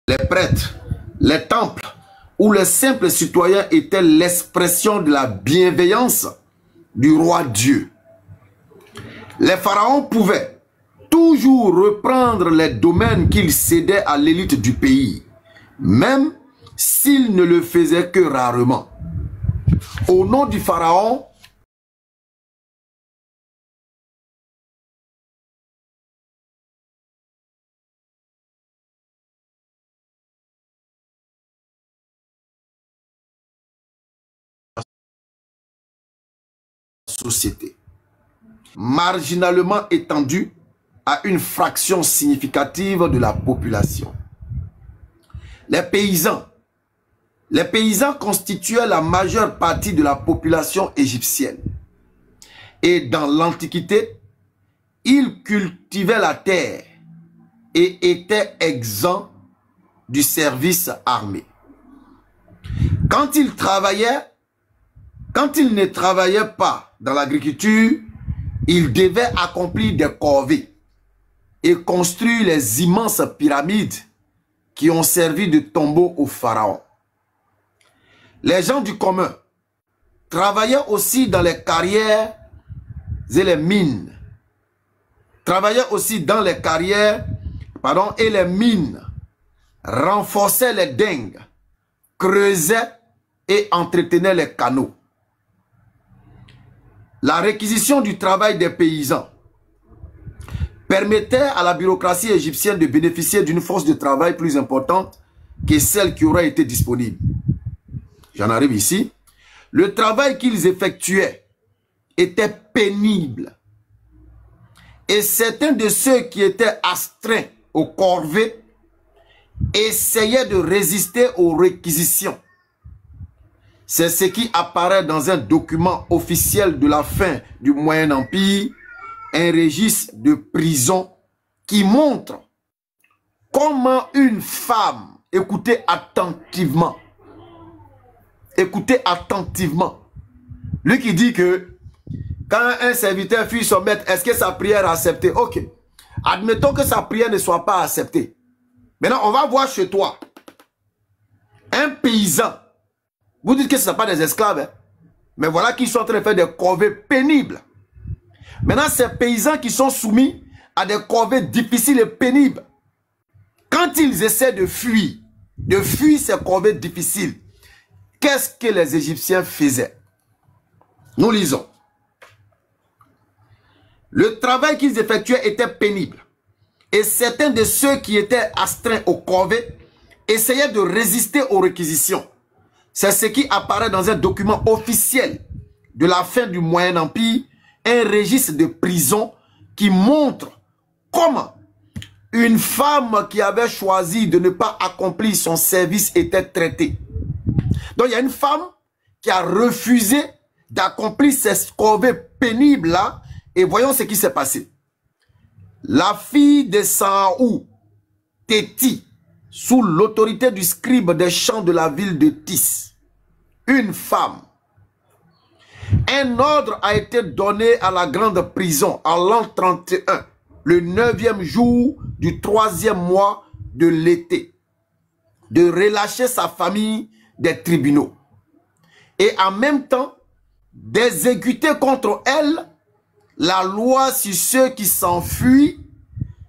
les prêtres, les temples, où les simples citoyens étaient l'expression de la bienveillance du roi Dieu. Les pharaons pouvaient toujours reprendre les domaines qu'ils cédaient à l'élite du pays, même s'ils ne le faisaient que rarement. Au nom du pharaon, société, marginalement étendue à une fraction significative de la population. Les paysans constituaient la majeure partie de la population égyptienne. Et dans l'Antiquité, ils cultivaient la terre et étaient exempts du service armé. Quand ils ne travaillaient pas dans l'agriculture, ils devaient accomplir des corvées et construire les immenses pyramides qui ont servi de tombeau au pharaon. Les gens du commun travaillaient aussi dans les carrières et les mines. Et les mines, renforçaient les dingues, creusaient et entretenaient les canaux. La réquisition du travail des paysans permettait à la bureaucratie égyptienne de bénéficier d'une force de travail plus importante que celle qui aurait été disponible. J'en arrive ici. Le travail qu'ils effectuaient était pénible. Et certains de ceux qui étaient astreints aux corvées essayaient de résister aux réquisitions. C'est ce qui apparaît dans un document officiel de la fin du Moyen Empire, un registre de prison qui montre comment une femme, écoutez attentivement, lui qui dit que quand un serviteur fuit son maître, est-ce que sa prière est acceptée? Ok, admettons que sa prière ne soit pas acceptée. Maintenant, on va voir chez toi un paysan. Vous dites que ce ne sont pas des esclaves, hein? Mais voilà qu'ils sont en train de faire des corvées pénibles. Maintenant, ces paysans qui sont soumis à des corvées difficiles et pénibles, quand ils essaient de fuir ces corvées difficiles, qu'est-ce que les Égyptiens faisaient? Nous lisons. Le travail qu'ils effectuaient était pénible. Et certains de ceux qui étaient astreints aux corvées essayaient de résister aux réquisitions. C'est ce qui apparaît dans un document officiel de la fin du Moyen Empire, un registre de prison qui montre comment une femme qui avait choisi de ne pas accomplir son service était traitée. Donc il y a une femme qui a refusé d'accomplir ces corvées pénibles-là, et voyons ce qui s'est passé. La fille de Saou, Téti, sous l'autorité du scribe des champs de la ville de Tis, une femme. Un ordre a été donné à la grande prison en l'an 31, le 9e jour du 3e mois de l'été, de relâcher sa famille des tribunaux et en même temps d'exécuter contre elle la loi sur ceux qui s'enfuient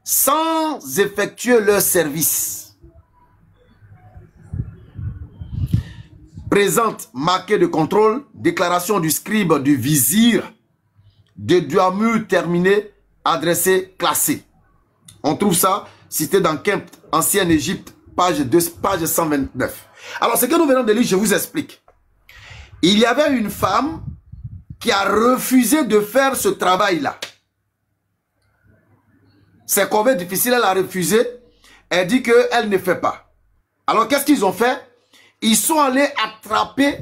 sans effectuer leur service. Présente marqué de contrôle, déclaration du scribe du vizir, de Duamur terminé, adressé, classé. On trouve ça cité dans Kempt, Ancienne Égypte, page 129. Alors ce que nous venons de lire, je vous explique. Il y avait une femme qui a refusé de faire ce travail-là. C'est corvée difficile, elle a refusé. Elle dit qu'elle ne fait pas. Alors qu'est-ce qu'ils ont fait? Ils sont allés attraper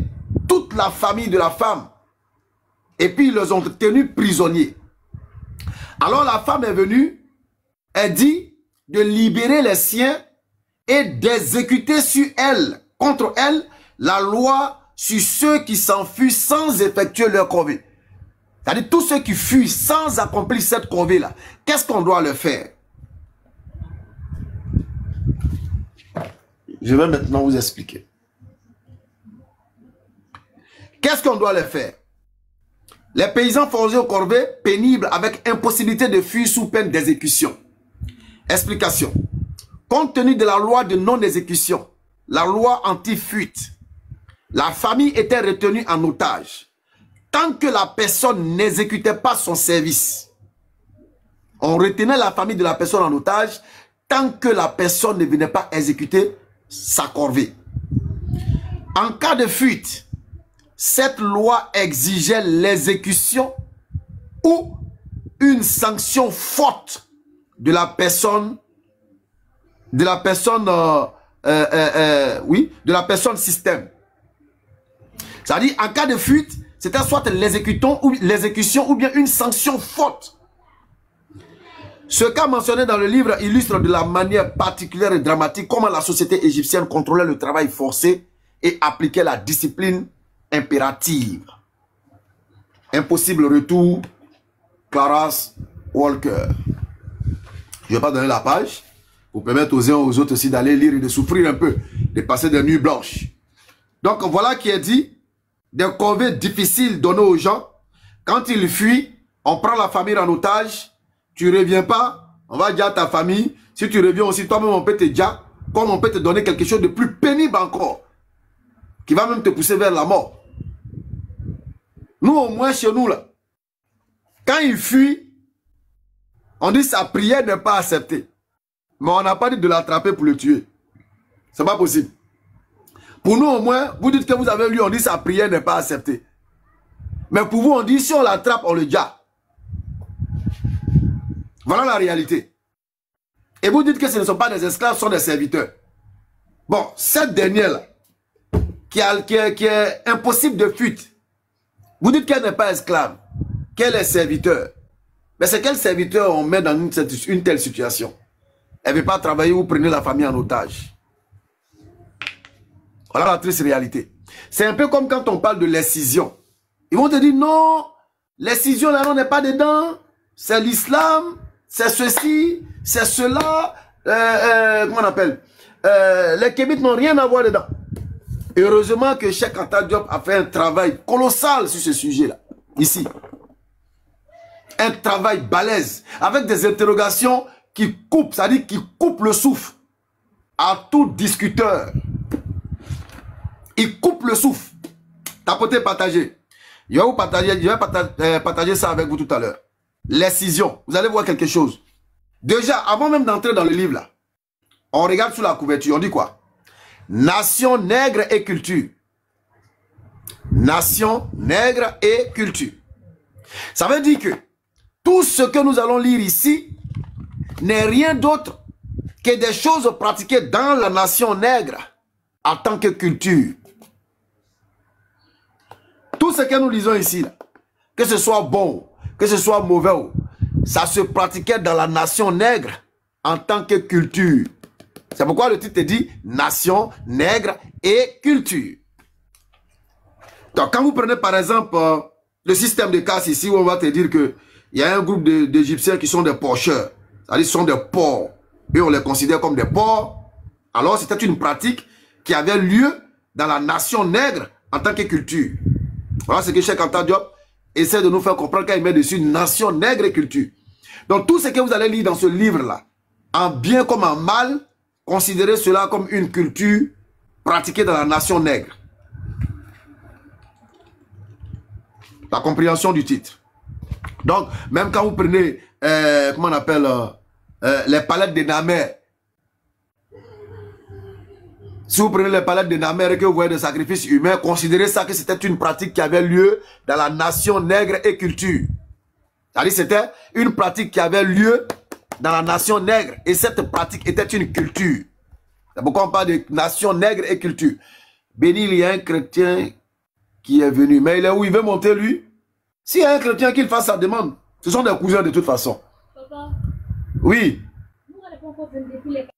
toute la famille de la femme. Et puis ils les ont tenus prisonniers. Alors la femme est venue, elle dit de libérer les siens et d'exécuter sur elle, contre elle, la loi sur ceux qui s'enfuient sans effectuer leur corvée. C'est-à-dire tous ceux qui fuient sans accomplir cette corvée-là. Qu'est-ce qu'on doit leur faire? Je vais maintenant vous expliquer. Qu'est-ce qu'on doit les faire? Les paysans forgés au corvée, pénibles avec impossibilité de fuir sous peine d'exécution. Explication. Compte tenu de la loi de non-exécution, la loi anti-fuite, la famille était retenue en otage. Tant que la personne n'exécutait pas son service, on retenait la famille de la personne en otage tant que la personne ne venait pas exécuter sa corvée. En cas de fuite, cette loi exigeait l'exécution ou une sanction forte de la personne, système. C'est-à-dire, en cas de fuite, c'était soit l'exécution ou bien une sanction forte. Ce cas mentionné dans le livre illustre de la manière particulière et dramatique comment la société égyptienne contrôlait le travail forcé et appliquait la discipline impérative. Impossible retour, Claras Walker. Je ne vais pas donner la page pour permettre aux uns et aux autres aussi d'aller lire et de souffrir un peu, de passer des nuits blanches. Donc voilà qui est dit, des corvées difficiles données aux gens. Quand ils fuient, on prend la famille en otage. Tu ne reviens pas, on va dire à ta famille. Si tu reviens aussi, toi-même, on peut te dire, comme on peut te donner quelque chose de plus pénible encore, qui va même te pousser vers la mort. Nous, au moins, chez nous, là, quand ils fuient, on dit sa prière n'est pas acceptée. Mais on n'a pas dit de l'attraper pour le tuer. C'est pas possible. Pour nous, au moins, vous dites que vous avez lu, on dit sa prière n'est pas acceptée. Mais pour vous, on dit si on l'attrape, on le dia. Voilà la réalité. Et vous dites que ce ne sont pas des esclaves, ce sont des serviteurs. Bon, cette dernière-là, qui est impossible de fuite, vous dites qu'elle n'est pas esclave, qu'elle est serviteur. Mais c'est quel serviteur on met dans une telle situation? Elle ne veut pas travailler, vous prenez la famille en otage. Voilà la triste réalité. C'est un peu comme quand on parle de l'excision. Ils vont te dire non, l'excision là, on n'est pas dedans, c'est l'islam, c'est ceci, c'est cela, comment on appelle, les Kémites n'ont rien à voir dedans. Heureusement que Cheikh Anta Diop a fait un travail colossal sur ce sujet-là, ici. Un travail balèze, avec des interrogations qui coupent, c'est-à-dire qui coupent le souffle à tout discuteur. Il coupe le souffle. Tapotez, partagez. Je vais partager ça avec vous tout à l'heure. L'excision. Vous allez voir quelque chose. Déjà, avant même d'entrer dans le livre là, on regarde sous la couverture. On dit quoi? Nation, nègre et culture. Nation, nègre et culture. Ça veut dire que tout ce que nous allons lire ici n'est rien d'autre que des choses pratiquées dans la nation nègre en tant que culture. Tout ce que nous lisons ici, là, que ce soit bon, que ce soit mauvais, ça se pratiquait dans la nation nègre en tant que culture. C'est pourquoi le titre dit nation, nègre et culture. Donc quand vous prenez par exemple le système de casse ici, où on va te dire qu'il y a un groupe d'Égyptiens qui sont des porcheurs, c'est-à-dire qui sont des porcs, et on les considère comme des porcs, alors c'était une pratique qui avait lieu dans la nation nègre en tant que culture. Voilà ce que Cheikh Anta Diop essaie de nous faire comprendre quand il met dessus nation, nègre et culture. Donc tout ce que vous allez lire dans ce livre-là, en bien comme en mal, considérez cela comme une culture pratiquée dans la nation nègre. La compréhension du titre. Donc, même quand vous prenez, comment on appelle, les palettes de Namer, si vous prenez les palettes de Namer et que vous voyez des sacrifices humains, considérez ça que c'était une pratique qui avait lieu dans la nation nègre et culture. C'est-à-dire c'était une pratique qui avait lieu dans la nation nègre et cette pratique était une culture. C'est pourquoi on parle de nation nègre et culture. Béni, il y a un chrétien qui est venu, mais il est où? Il veut monter lui? S'il y a un chrétien qu'il fasse sa demande, ce sont des cousins de toute façon. Papa. Oui. Nous, on n'est pas encore venus depuis les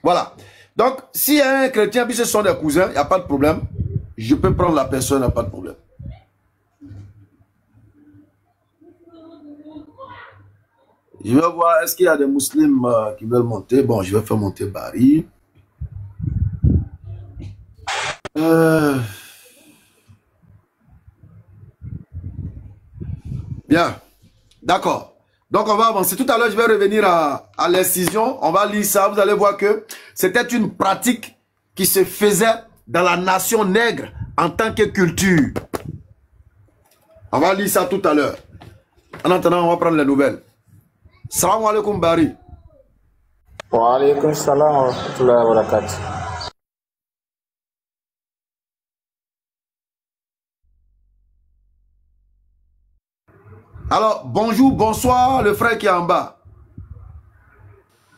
Voilà. Donc, si un chrétien, puis ce sont des cousins, il n'y a pas de problème. Je peux prendre la personne, il n'y a pas de problème. Je vais voir, est-ce qu'il y a des musulmans qui veulent monter? Bon, je vais faire monter Barry. Bien, d'accord. Donc, on va avancer. Tout à l'heure, je vais revenir à l'incision. On va lire ça. Vous allez voir que c'était une pratique qui se faisait dans la nation nègre en tant que culture. On va lire ça tout à l'heure. En attendant, on va prendre les nouvelles. Salam alaikum, Barry. Wa alaikum salam wa rahmatullahi wa barakatuh. Alors, bonjour, bonsoir, le frère qui est en bas.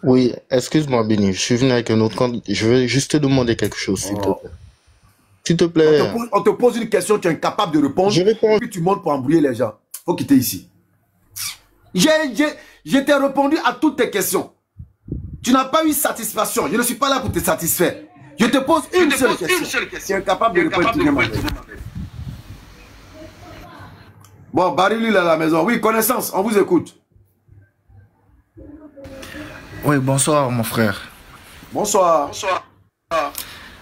Oui, excuse-moi, Béni, je suis venu avec un autre compte. Je veux juste te demander quelque chose, s'il te plaît. S'il te plaît. On te pose une question, tu es incapable de répondre. Je réponds. Puis tu montes pour embrouiller les gens. Faut quitter ici. Je t'ai répondu à toutes tes questions. Tu n'as pas eu satisfaction. Je ne suis pas là pour te satisfaire. Je te pose une seule question. Tu es incapable de répondre. Bon, Barry, lui, il est à la maison. Oui, connaissance, on vous écoute. Oui, bonsoir, mon frère. Bonsoir. Bonsoir.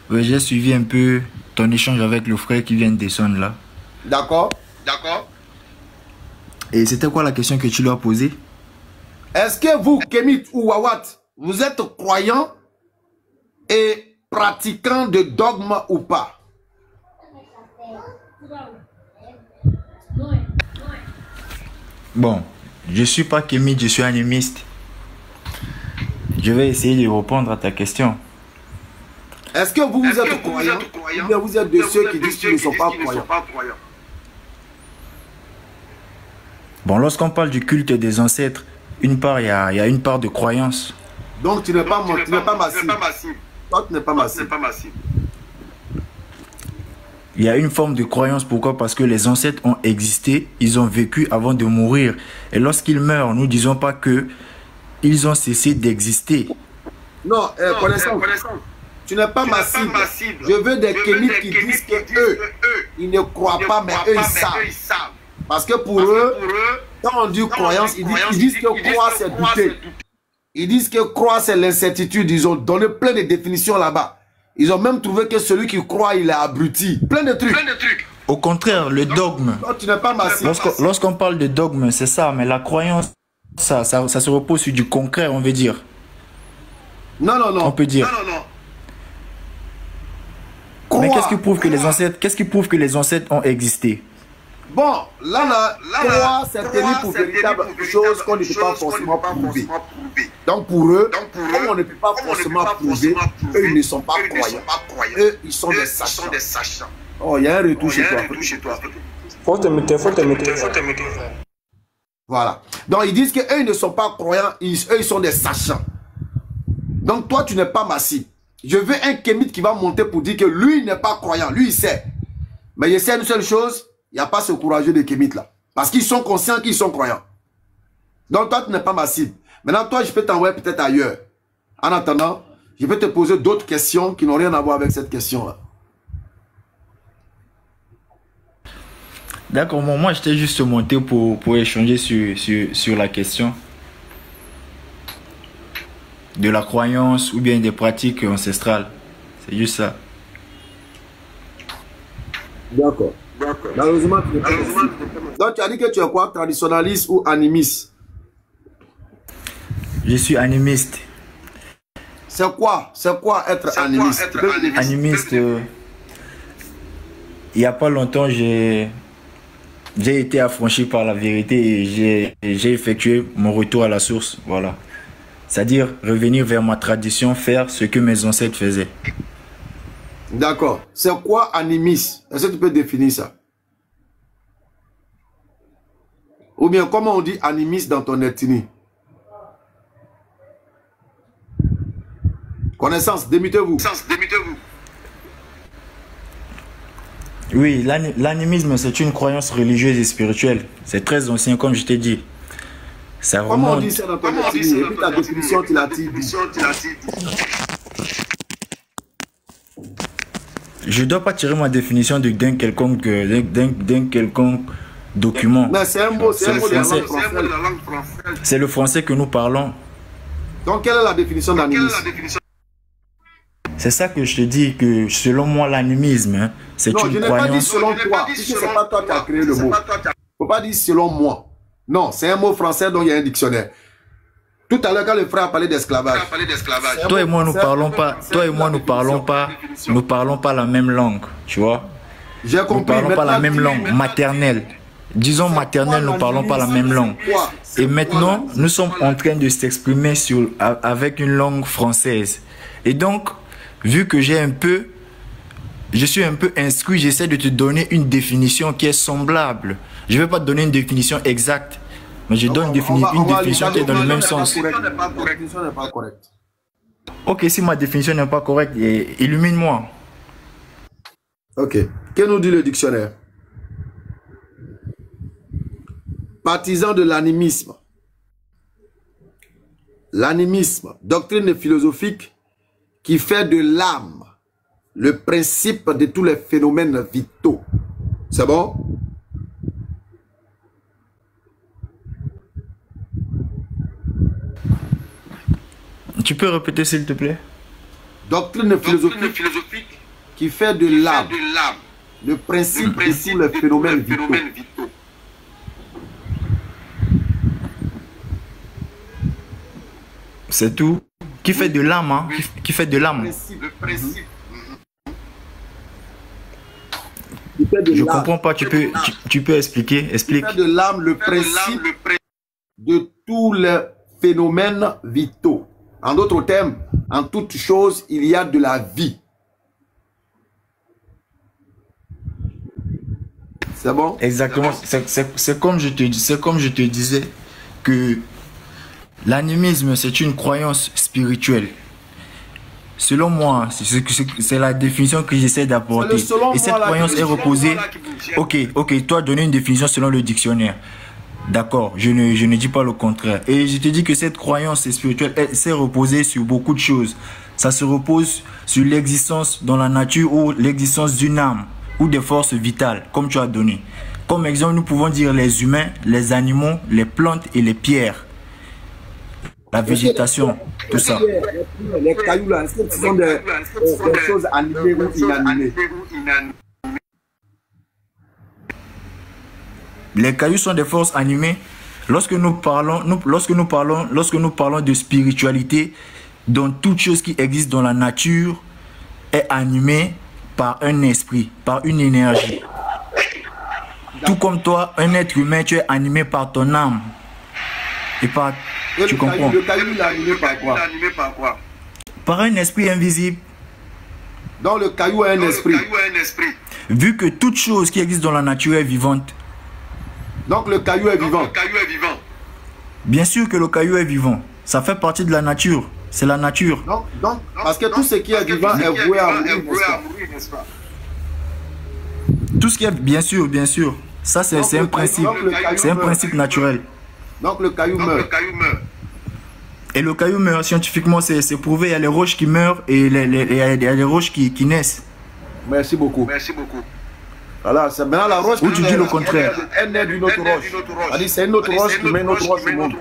Oui, j'ai suivi un peu ton échange avec le frère qui vient de descendre là. D'accord. D'accord. Et c'était quoi la question que tu lui as posée? Est-ce que vous, Kemit ou Wawat, vous êtes croyant et pratiquant de dogme ou pas? Bon, je suis pas Kémite, je suis animiste. Je vais essayer de répondre à ta question. Est-ce que vous êtes croyant ou bien vous êtes de ceux qui disent qu'ils ne sont pas croyants? Bon, lorsqu'on parle du culte des ancêtres, une part, il y a une part de croyance. Donc tu n'es pas massif. Toi, tu n'es pas massif. Il y a une forme de croyance. Pourquoi? Parce que les ancêtres ont existé, ils ont vécu avant de mourir. Et lorsqu'ils meurent, nous ne disons pas que ils ont cessé d'exister. Non, connaissance. Tu n'es pas massif. Je veux des Kémites qui disent que eux, ils ne croient pas, mais eux, ils savent. Parce que pour eux, quand on dit croyance, ils disent que croire, c'est douter. Ils disent que croire, c'est l'incertitude. Ils ont donné plein de définitions là-bas. Ils ont même trouvé que celui qui croit, il est abruti. Plein de trucs. Au contraire, le dogme. Non, tu n'es pas massif. Lorsqu'on parle de dogme, c'est ça. Mais la croyance, ça se repose sur du concret, on veut dire. Non. On peut dire. Croire, mais qu'est-ce qui prouve que les ancêtres ont existé? Bon, croire, c'est tenir pour véritable chose qu'on ne peut pas forcément prouver. Donc pour eux, comme on ne peut pas forcément prouver, eux, ils ne sont pas croyants. Eux, ils sont des sachants. Oh, il y a un retour chez toi. Faut te mettre. Voilà. Donc ils disent qu'eux, ils ne sont pas croyants, eux, ils sont des sachants. Donc toi, tu n'es pas massif. Je veux un Kémite qui va monter pour dire que lui, il n'est pas croyant. Lui, il sait. Mais il sait une seule chose, il n'y a pas ce courageux de Kémite là. Parce qu'ils sont conscients qu'ils sont croyants. Donc toi, tu n'es pas massif. Maintenant, toi, je peux t'envoyer peut-être ailleurs. En attendant, je vais te poser d'autres questions qui n'ont rien à voir avec cette question-là. D'accord, moi, j'étais juste monté pour échanger sur la question de la croyance ou bien des pratiques ancestrales. C'est juste ça. D'accord. Malheureusement, tu n'es pas massif. Donc, tu as dit que tu es quoi? Traditionnaliste ou animiste? Je suis animiste. C'est quoi être animiste? Animiste, il n'y a pas longtemps, j'ai été affranchi par la vérité et j'ai effectué mon retour à la source. Voilà. C'est-à-dire revenir vers ma tradition, faire ce que mes ancêtres faisaient. D'accord. C'est quoi animiste? Est-ce que tu peux définir ça? Ou bien comment on dit animiste dans ton ethnie? Connaissance, démutez-vous. Oui, l'animisme, c'est une croyance religieuse et spirituelle. C'est très ancien, comme je t'ai dit. Ça Comment remonte. on dit ça dans ton ethnie? Et puis ta définition, tu l'as dit. Je ne dois pas tirer ma définition d'un quelconque, quelconque document. Mais c'est un mot, c'est un mot de la langue française. C'est le français que nous parlons. Donc, quelle est la définition d'animisme? C'est ça que je te dis, que selon moi, l'animisme, hein, c'est une croyance. Non, je n'ai pas dit selon toi, puisque ce n'est pas toi qui as créé le mot. Il ne faut pas dire selon moi. Non, c'est un mot français dont il y a un dictionnaire. Tout à l'heure, quand le frère a parlé d'esclavage. Toi et moi, nous parlons pas. Toi et moi, nous parlons pas la même langue, tu vois. J'ai compris. Nous parlons pas la même langue maternelle. Disons maternelle, nous parlons pas la même langue. Et maintenant, nous sommes en train de s'exprimer avec une langue française. Et donc, vu que je suis un peu instruit, j'essaie de te donner une définition qui est semblable. Je ne vais pas te donner une définition exacte. Mais je donne une définition qui est dans le même sens. La définition n'est pas correcte. Ok, si ma définition n'est pas correcte, illumine-moi. Ok. Que nous dit le dictionnaire? Partisan de l'animisme. L'animisme, doctrine philosophique qui fait de l'âme le principe de tous les phénomènes vitaux. C'est bon? Tu peux répéter s'il te plaît? Doctrine philosophique qui fait de l'âme le principe de tous les phénomènes vitaux. C'est tout? Qui fait de l'âme, hein? Qui fait de l'âme. Le principe. Je comprends pas, tu peux expliquer? Explique. Qui fait de l'âme le principe de tous les phénomènes vitaux. En d'autres termes, en toute chose, il y a de la vie. C'est bon? Exactement. C'est comme je te disais que l'animisme, c'est une croyance spirituelle. Selon moi, c'est la définition que j'essaie d'apporter. Et cette croyance est reposée... Ok, toi, donner une définition selon le dictionnaire. D'accord, je ne dis pas le contraire. Et je te dis que cette croyance spirituelle, elle s'est reposée sur beaucoup de choses. Ça se repose sur l'existence dans la nature ou l'existence d'une âme ou des forces vitales, comme tu as donné. Comme exemple, nous pouvons dire les humains, les animaux, les plantes et les pierres. La végétation, tout ça. Les cailloux là, est-ce que ce sont des choses animées ou inanimées? Les cailloux sont des forces animées. Lorsque nous parlons de spiritualité, dans toute chose qui existe dans la nature est animée par un esprit, par une énergie. Tout comme toi, un être humain, tu es animé par ton âme. Et par... Tu comprends? Le caillou est animé par quoi? Par un esprit invisible. Donc le caillou a un esprit. Vu que toute chose qui existe dans la nature est vivante. Donc le caillou est vivant. Bien sûr que le caillou est vivant. Ça fait partie de la nature. C'est la nature. Donc, parce que tout ce qui est vivant est voué à mourir, n'est-ce pas? Tout ce qui est... Bien sûr. Ça, c'est un principe. C'est un principe naturel. Donc le caillou meurt. Et le caillou meurt. Scientifiquement, c'est prouvé. Il y a les roches qui meurent et il y a les roches qui naissent. Merci beaucoup. Voilà, c'est maintenant la roche. Ou tu dis le contraire. Elle naît d'une autre roche. C'est une autre roche qui met une autre roche au monde.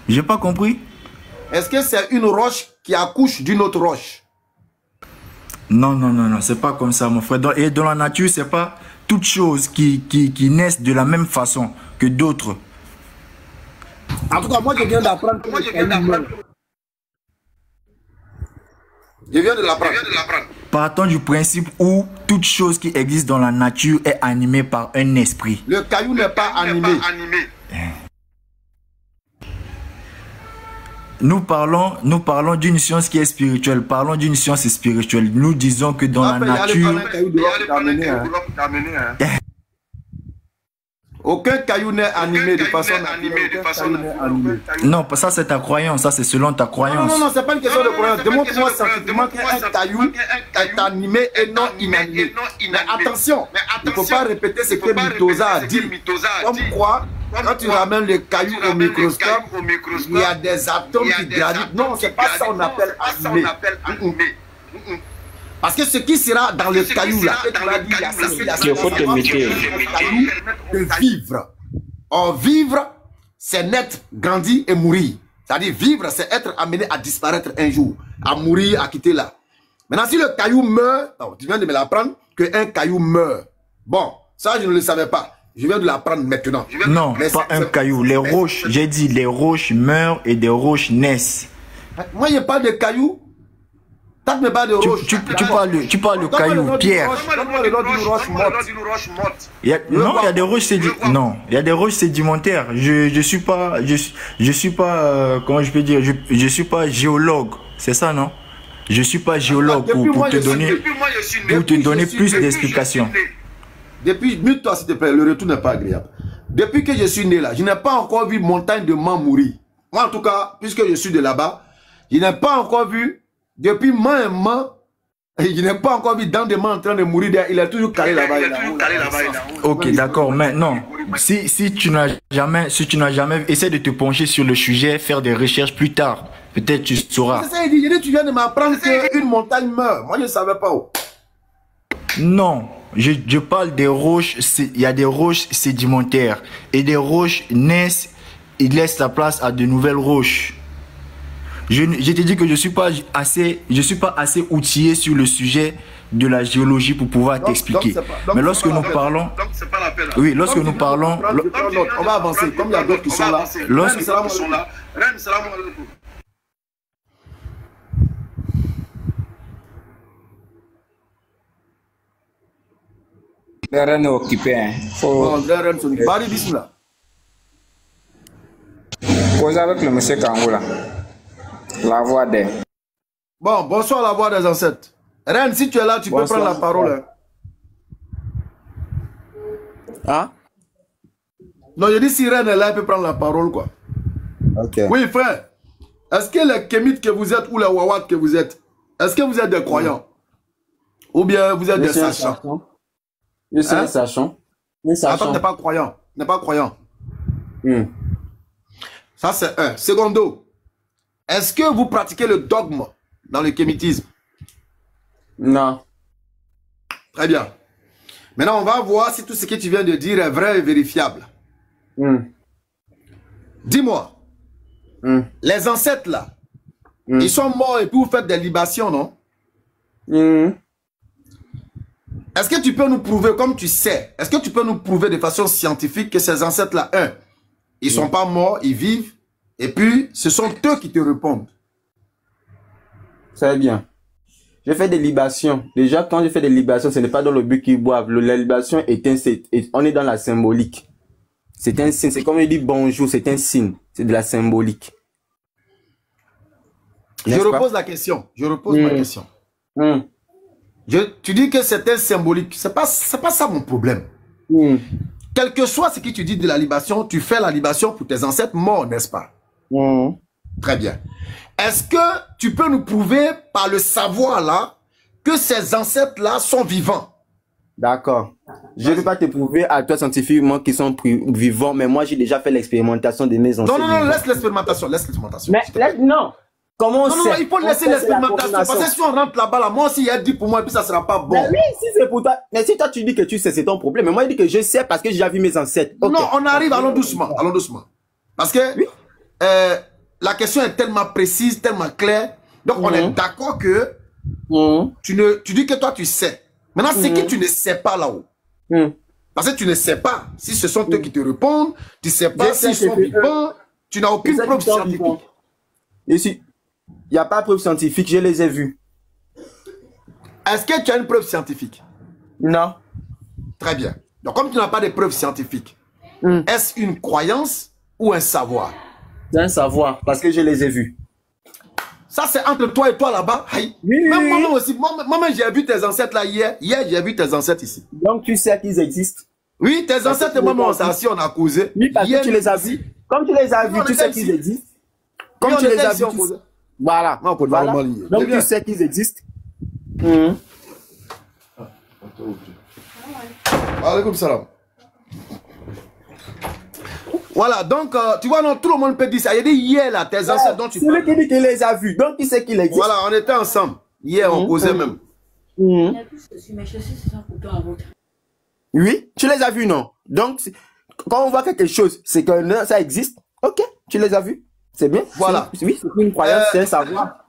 J'ai pas compris. Est-ce que c'est une roche qui accouche d'une autre roche? Non, c'est pas comme ça, mon frère. Et dans la nature, c'est pas toutes choses qui naissent de la même façon que d'autres. En tout cas, moi, je viens d'apprendre que le caillou meurt. Je viens de l'apprendre. Partons du principe où toute chose qui existe dans la nature est animée par un esprit. Le caillou n'est pas animé. Nous parlons d'une science qui est spirituelle. Parlons d'une science spirituelle. Nous disons que dans la nature... Aucun caillou n'est animé de façon naturelle. Non, ça c'est ta croyance. Ça c'est selon ta croyance. Non, c'est pas une question de croyance. Demande-moi scientifiquement qu'un caillou est animé et non inanimé. Mais attention, il ne faut pas répéter ce que Mitosa a dit. Comme quoi, quand tu ramènes le caillou au microscope, il y a des atomes qui gravitent. Non, c'est pas ça qu'on appelle animé. Parce que ce qui sera dans le caillou là, Il faut te mettre. de vivre. Or, vivre, c'est naître, grandir et mourir. C'est-à-dire, vivre, c'est être amené à disparaître un jour, à mourir, à quitter là. Maintenant, si le caillou meurt, tu viens de me l'apprendre, qu'un caillou meurt. Bon, ça, je ne le savais pas. Je viens de l'apprendre maintenant. Non, pas un caillou. Les roches, j'ai dit les roches meurent et des roches naissent. Moi, je parle de caillou. T'as me parles de roche. Tu parles de caillou, pierre. Non, il y a des roches sédimentaires. Non, il y a des roches sédimentaires. Je suis pas, comment je peux dire, je suis pas géologue. C'est ça, non? Je suis pas géologue pour te donner plus d'explications. Depuis, mute-toi s'il te plaît, le retour n'est pas agréable. Depuis que je suis né là, je n'ai pas encore vu montagne de man mourir. Moi en tout cas, puisque je suis de là-bas, je n'ai pas encore vu, depuis man, je n'ai pas encore vu dans des man en train de mourir. Il est toujours calé là-bas. Ok, d'accord, maintenant, si tu n'as jamais essayé de te pencher sur le sujet, faire des recherches plus tard, peut-être tu sauras. C'est ça, il dit, tu viens de m'apprendre qu'une montagne meurt. Moi je ne savais pas où. Non, je parle des roches, il y a des roches sédimentaires et des roches naissent, ils laissent la place à de nouvelles roches. Je te dis que je suis pas assez outillé sur le sujet de la géologie pour pouvoir t'expliquer. Mais lorsque nous parlons, oui, lorsque nous parlons, on va avancer. Comme il y a d'autres qui sont là. Les reines occupées. Hein. Cause avec le monsieur Kangoula. La voix des. Bon, bonsoir la voix des ancêtres. Reine, si tu es là, tu peux prendre la parole. Hein? Non, je dis si Reine est là, elle peut prendre la parole, quoi. Ok. Oui, frère. Est-ce que les Kémites que vous êtes ou les Wawat que vous êtes, est-ce que vous êtes des croyants? Ou bien vous êtes des sachants? Je suis un sachant. Attends, tu n'es pas croyant. Tu n'es pas croyant. Ça, c'est un. Secondo, est-ce que vous pratiquez le dogme dans le kémitisme? Non. Très bien. Maintenant, on va voir si tout ce que tu viens de dire est vrai et vérifiable. Dis-moi, les ancêtres là, ils sont morts et puis vous faites des libations, non? Est-ce que tu peux nous prouver, comme tu sais, est-ce que tu peux nous prouver de façon scientifique que ces ancêtres-là, ils ne sont pas morts, ils vivent, et puis ce sont eux qui te répondent? Très bien. Je fais des libations. Déjà, quand je fais des libations, ce n'est pas dans le but qu'ils boivent. La libation on est dans la symbolique. C'est un signe. C'est comme il dit bonjour, c'est un signe. C'est de la symbolique. Je repose la question. Je repose ma question. Tu dis que c'est un symbolique. C'est pas ça mon problème. Quel que soit ce que tu dis de la libation, tu fais la libation pour tes ancêtres morts, n'est-ce pas? Très bien. Est-ce que tu peux nous prouver par le savoir là que ces ancêtres-là sont vivants? D'accord. Je ne peux pas te prouver à toi scientifiquement qu'ils sont vivants, mais moi j'ai déjà fait l'expérimentation de mes ancêtres. Non, laisse l'expérimentation, laisse l'expérimentation. Mais non. Comment non, il faut laisser l'expérimentation. Parce que si on rentre là-bas, moi aussi, il y a dit pour moi, et puis ça ne sera pas bon. Mais oui, si c'est pour toi. Mais si toi tu dis que tu sais, c'est ton problème. Mais moi, je dis que je sais parce que j'ai déjà vu mes ancêtres. Okay. Non, on arrive, allons doucement. Allons doucement. Parce que la question est tellement précise, tellement claire. Donc, on est d'accord que tu dis que toi, tu sais. Maintenant, c'est que tu ne sais pas là-haut. Parce que tu ne sais pas si ce sont eux qui te répondent. Tu ne sais pas s'ils sont vivants. Tu n'as aucune preuve scientifique. Ici. Il n'y a pas de preuve scientifique, je les ai vus. Est-ce que tu as une preuve scientifique? Non. Très bien. Donc, comme tu n'as pas de preuves scientifiques, est-ce une croyance ou un savoir? C'est un savoir, parce que je les ai vus. Ça, c'est entre toi et toi là-bas. Oui, même moi aussi. Moi-même, j'ai vu tes ancêtres là hier. Hier, j'ai vu tes ancêtres ici. Donc, tu sais qu'ils existent? Oui, tes ancêtres et moi-même, on s'est assis, on a causé. Oui, parce que tu les as vus. Comme tu les as vus, tu sais qu'ils existent. Comme tu les as vus, voilà. Voilà. Donc tu sais qu'ils existent. Alaykoum salam. Voilà, donc, tu vois, non, tout le monde peut dire ça. Il a dit hier, là, tes ancêtres dont tu parles. C'est lui qui dit qu'il les a vus, donc il sait qu'il existe. Voilà, on était ensemble. Hier, on causait même. Mes chaussures, ce sont pourtant en route. Oui, tu les as vus, non? Donc, quand on voit quelque chose, c'est que ça existe. Ok, tu les as vus. C'est bien. Voilà. Oui, c'est plus une croyance, c'est un savoir.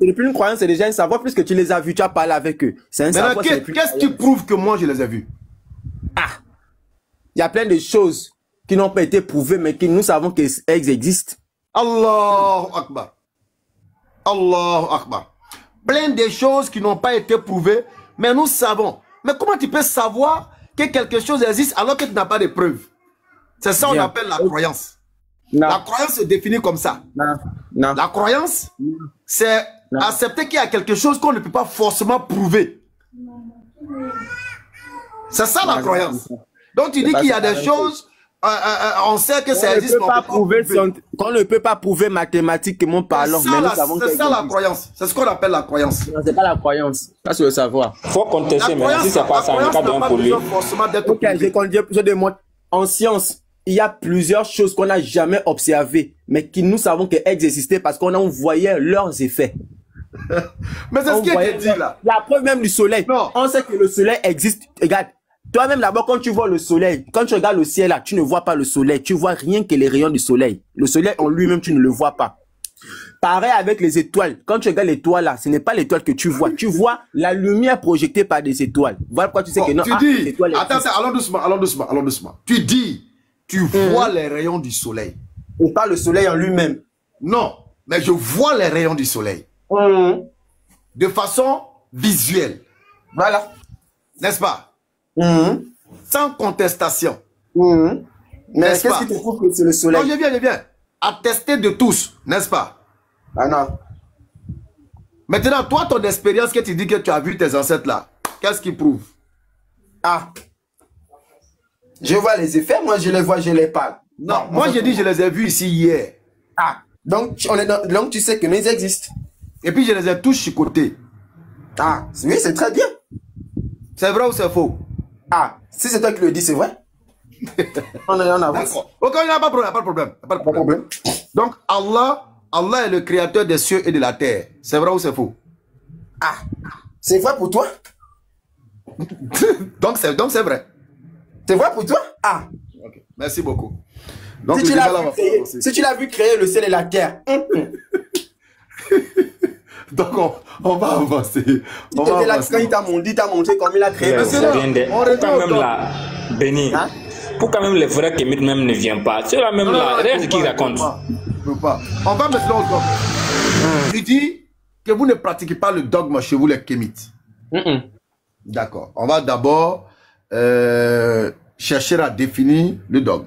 C'est plus une croyance, c'est déjà un savoir, puisque tu les as vus, tu as parlé avec eux. C'est un savoir. Qu'est-ce qui prouve que moi, je les ai vus? Ah! Il y a plein de choses qui n'ont pas été prouvées, mais que nous savons qu'elles existent. Allahu Akbar. Allahu Akbar. Plein de choses qui n'ont pas été prouvées, mais nous savons. Mais comment tu peux savoir que quelque chose existe alors que tu n'as pas de preuves? C'est ça qu'on appelle la croyance. Non. La croyance se définit comme ça. Non. Non. La croyance, c'est accepter qu'il y a quelque chose qu'on ne peut pas forcément prouver. C'est ça la croyance. Donc tu dis qu'il y a des choses, on sait que ça existe, mais qu'on ne peut pas prouver mathématiquement parlant. C'est ça la croyance. C'est ce qu'on appelle la croyance. Non, c'est pas la croyance. Ça, c'est le savoir. Faut contester, mais si c'est pas ça, on n'est pas bien pour lui. Ok, je démontre. En science, il y a plusieurs choses qu'on n'a jamais observées, mais qui nous savons qu'elles existaient parce qu'on voyait leurs effets. Mais c'est ce qui est dit là. La preuve même du soleil. Non. On sait que le soleil existe. Regarde. Toi-même, d'abord, quand tu vois le soleil, quand tu regardes le ciel là, tu ne vois pas le soleil. Tu vois rien que les rayons du soleil. Le soleil en lui-même, tu ne le vois pas. Pareil avec les étoiles. Quand tu regardes l'étoile là, ce n'est pas l'étoile que tu vois. Tu vois la lumière projetée par des étoiles. Voilà pourquoi tu sais que non. Tu dis, attends, allons doucement. Tu dis, tu vois les rayons du soleil. Et pas le soleil en lui-même. Non, mais je vois les rayons du soleil. De façon visuelle. Voilà. N'est-ce pas? Sans contestation. Mais qu'est-ce qui te prouve que c'est le soleil? Non, je viens. Attesté de tous, n'est-ce pas? Ah non. Maintenant, toi, ton expérience que tu dis que tu as vu tes ancêtres là, qu'est-ce qui prouve? Ah. Je vois les effets, moi je les vois, je les parle. Non, moi j'ai dit je les ai vus ici hier. Ah. Donc, donc tu sais que ils existent. Et puis je les ai tous chicotés. Ah, oui, c'est très bien. C'est vrai ou c'est faux? Ah, si c'est toi qui le dis, c'est vrai. On avance. Ok, il n'y a pas de problème. Donc, Allah est le créateur des cieux et de la terre. C'est vrai ou c'est faux? Ah, c'est vrai pour toi? donc c'est vrai. C'est vrai pour toi? Ah. Okay. Merci beaucoup. Donc, si tu l'as vu créer le ciel et la terre. Donc on va avancer. On va avancer. Quand il t'a montré comment il a créé. Pourquoi même là, Béni, pourquoi même les vrais kémites même ne viennent pas? C'est la même là, rien qui raconte. On va maintenant au dogme. Il dit que vous ne pratiquez pas le dogme chez vous les kémites. D'accord. On va d'abord chercher à définir le dogme.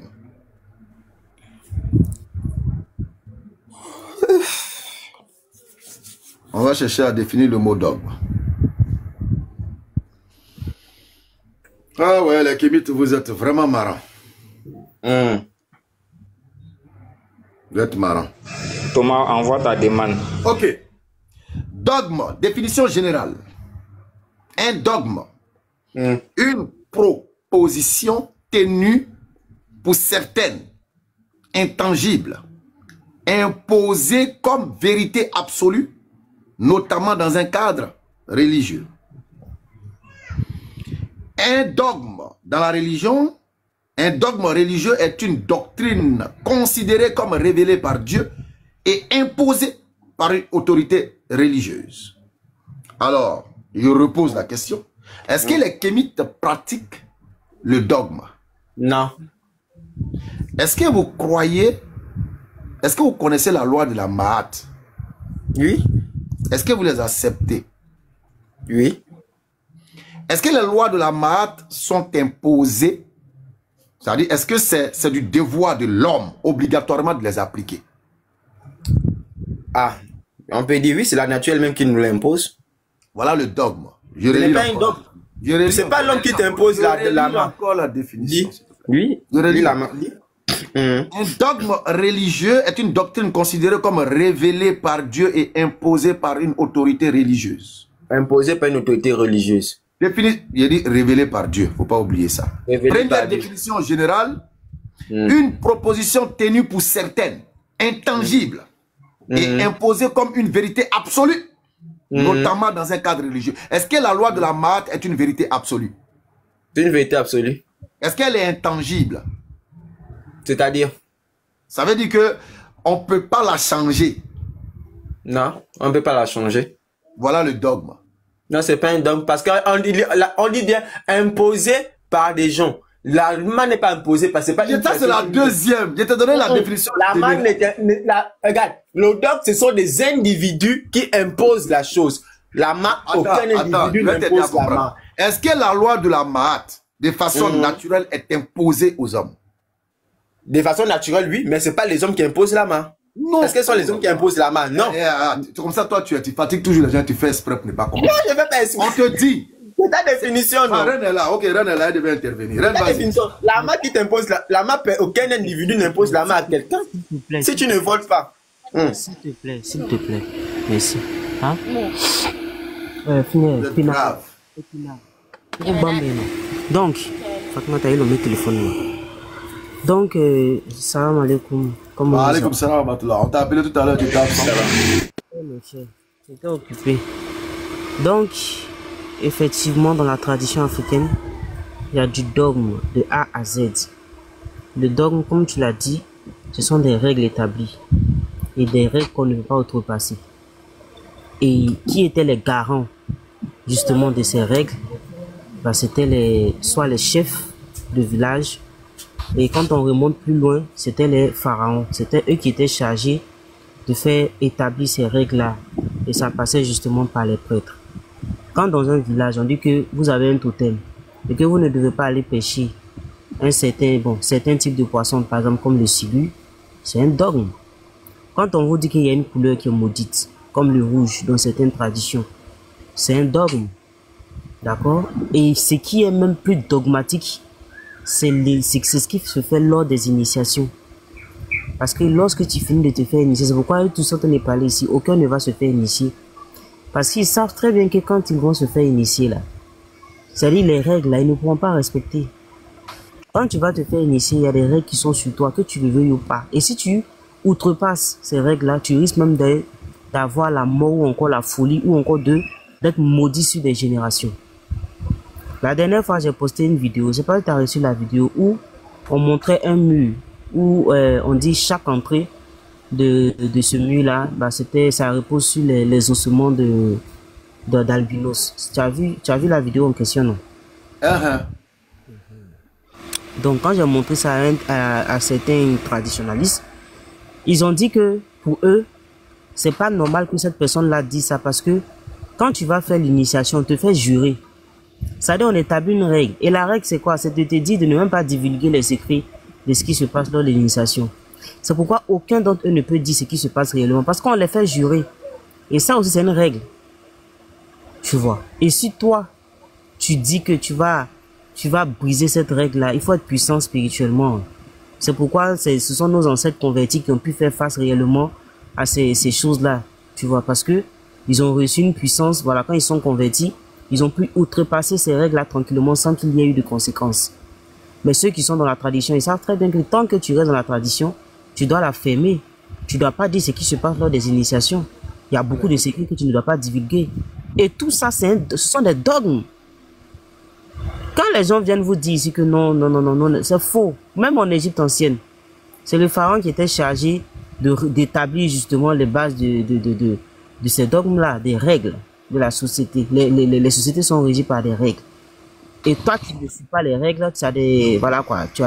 On va chercher à définir le mot dogme. Ah ouais, les kémites, vous êtes vraiment marrants. Vous êtes marrants. Thomas, envoie ta demande. Ok. Dogme, définition générale. Un dogme. Une proposition tenue pour certaines, intangible, imposée comme vérité absolue, notamment dans un cadre religieux. Un dogme dans la religion, un dogme religieux est une doctrine considérée comme révélée par Dieu et imposée par une autorité religieuse. Alors, je repose la question. Est-ce que les kémites pratiquent le dogme? Non. Est-ce que vous croyez, est-ce que vous connaissez la loi de la Mahat? Oui. Est-ce que vous les acceptez? Oui. Est-ce que les lois de la Mahat sont imposées? C'est-à-dire, est-ce que c'est du devoir de l'homme obligatoirement de les appliquer? Ah, on peut dire oui, c'est la nature elle-même qui nous l'impose. Voilà le dogme. Ce n'est pas un dogme. C'est pas l'homme qui t'impose la main. Encore la définition. Oui. La main. Un dogme religieux est une doctrine considérée comme révélée par Dieu et imposée par une autorité religieuse. Imposée par une autorité religieuse. Il a dit révélée par Dieu, il ne faut pas oublier ça. Première définition générale, Une proposition tenue pour certaines, intangible, et imposée comme une vérité absolue, notamment dans un cadre religieux. Est-ce que la loi de la Mahat est une vérité absolue? C'est une vérité absolue. Est-ce qu'elle est intangible? C'est-à-dire? Ça veut dire que on ne peut pas la changer. Non, on ne peut pas la changer. Voilà le dogme. Non, c'est pas un dogme parce qu'on dit bien imposé par des gens. La main n'est pas imposée parce que c'est pas une ça, c'est la deuxième. Je t'ai donné la définition. La main regarde, le dogme, ce sont des individus qui imposent la chose. La main, aucun individu n'impose la main. Est-ce que la loi de la Mahat, de façon naturelle, est imposée aux hommes? De façon naturelle, oui, mais c'est pas les hommes qui imposent la main. Non. Est-ce que ce sont les hommes qui imposent la main? Non. Comme ça, toi, tu fatigues toujours les gens, tu fais exprès pour ne pas comprendre. Non, je ne vais pas exprès. On te dit. C'est ta définition, non? Reine est là, ok, Reine est là, elle devait intervenir. Reine, ta définition. La main qui t'impose, la main, aucun individu n'impose la main à quelqu'un. Si tu ne voles pas. S'il te plaît, s'il te plaît. Merci. Hein? Donc, Fatma, tu as eu le téléphone. Donc, salam alaikum. Alaikum salam wa rahmatullah. On t'a appelé tout à l'heure, tu t'es absent. J'étais occupé. Donc, effectivement, dans la tradition africaine, il y a du dogme de A à Z. Le dogme, comme tu l'as dit, ce sont des règles établies et des règles qu'on ne peut pas outrepasser. Et qui étaient les garants justement de ces règles? C'était soit les chefs de village, et quand on remonte plus loin, c'était les pharaons. C'était eux qui étaient chargés de faire établir ces règles-là, et ça passait justement par les prêtres. Quand dans un village, on dit que vous avez un totem et que vous ne devez pas aller pêcher un certain type de poisson, par exemple comme le cibu, c'est un dogme. Quand on vous dit qu'il y a une couleur qui est maudite, comme le rouge dans certaines traditions, c'est un dogme. D'accord? Et ce qui est même plus dogmatique, c'est ce qui se fait lors des initiations. Parce que lorsque tu finis de te faire initier, c'est pourquoi tout ça n'est pas ici, aucun ne va se faire initier. Parce qu'ils savent très bien que quand ils vont se faire initier là, c'est-à-dire les règles là, ils ne pourront pas respecter. Quand tu vas te faire initier, il y a des règles qui sont sur toi, que tu le veuilles ou pas. Et si tu outrepasses ces règles là, tu risques même d'avoir la mort ou encore la folie ou encore d'être maudit sur des générations. La dernière fois, j'ai posté une vidéo, je sais pas si tu as reçu la vidéo, où on montrait un mur, où on dit chaque entrée de ce mur-là, ça repose sur les ossements d'albinos. Tu as vu la vidéo en question, non? Donc, quand j'ai montré ça à certains traditionalistes, ils ont dit que pour eux, c'est pas normal que cette personne-là dise ça, parce que quand tu vas faire l'initiation, on te fait jurer. C'est-à-dire, on établit une règle. Et la règle, c'est quoi? C'est de te dire de ne même pas divulguer les secrets de ce qui se passe lors de l'initiation. C'est pourquoi aucun d'entre eux ne peut dire ce qui se passe réellement. Parce qu'on les fait jurer. Et ça aussi, c'est une règle. Tu vois. Et si toi, tu dis que tu vas briser cette règle-là, il faut être puissant spirituellement. C'est pourquoi ce sont nos ancêtres convertis qui ont pu faire face réellement à ces choses-là. Tu vois. Parce que ils ont reçu une puissance. Voilà, quand ils sont convertis, ils ont pu outrepasser ces règles-là tranquillement sans qu'il y ait eu de conséquences. Mais ceux qui sont dans la tradition, ils savent très bien que tant que tu restes dans la tradition, tu dois la fermer. Tu ne dois pas dire ce qui se passe lors des initiations. Il y a beaucoup de secrets que tu ne dois pas divulguer. Et tout ça, ce sont des dogmes. Quand les gens viennent vous dire ici que non, c'est faux. Même en Égypte ancienne, c'est le pharaon qui était chargé d'établir justement les bases de ces dogmes-là, des règles de la société. Les sociétés sont régies par des règles. Et toi qui ne suis pas les règles, tu as des, voilà quoi, tu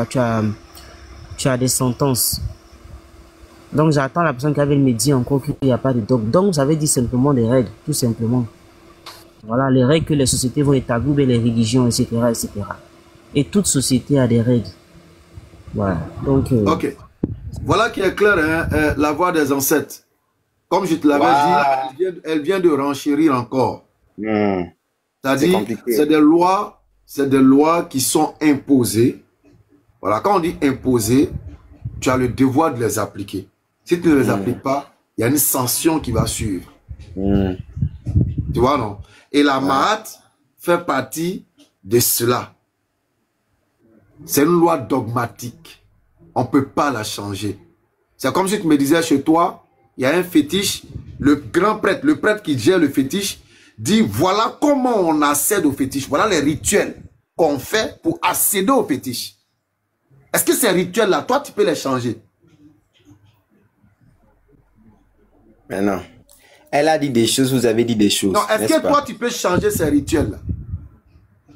as des sentences. Donc j'attends la personne qui avait me dire encore qu'il n'y a pas de dogme. Donc ça veut dire simplement des règles, tout simplement. Voilà, les règles que les sociétés vont établir, les religions, etc., etc. Et toute société a des règles. Voilà. Donc. Ok. Voilà qui est clair, hein, la voix des ancêtres. Comme je te l'avais dit, elle vient de renchérir encore. C'est-à-dire, c'est des lois qui sont imposées. Voilà, quand on dit imposées, tu as le devoir de les appliquer. Si tu ne les appliques pas, il y a une sanction qui va suivre. Tu vois, non? Et la Mahat fait partie de cela. C'est une loi dogmatique. on ne peut pas la changer. C'est comme si tu me disais chez toi, il y a un fétiche, le grand prêtre, le prêtre qui gère le fétiche, dit voilà comment on accède au fétiche. Voilà les rituels qu'on fait pour accéder au fétiche. Est-ce que ces rituels-là, toi, tu peux les changer? Mais non. Elle a dit des choses, vous avez dit des choses. Non, est-ce que toi, tu peux changer ces rituels-là?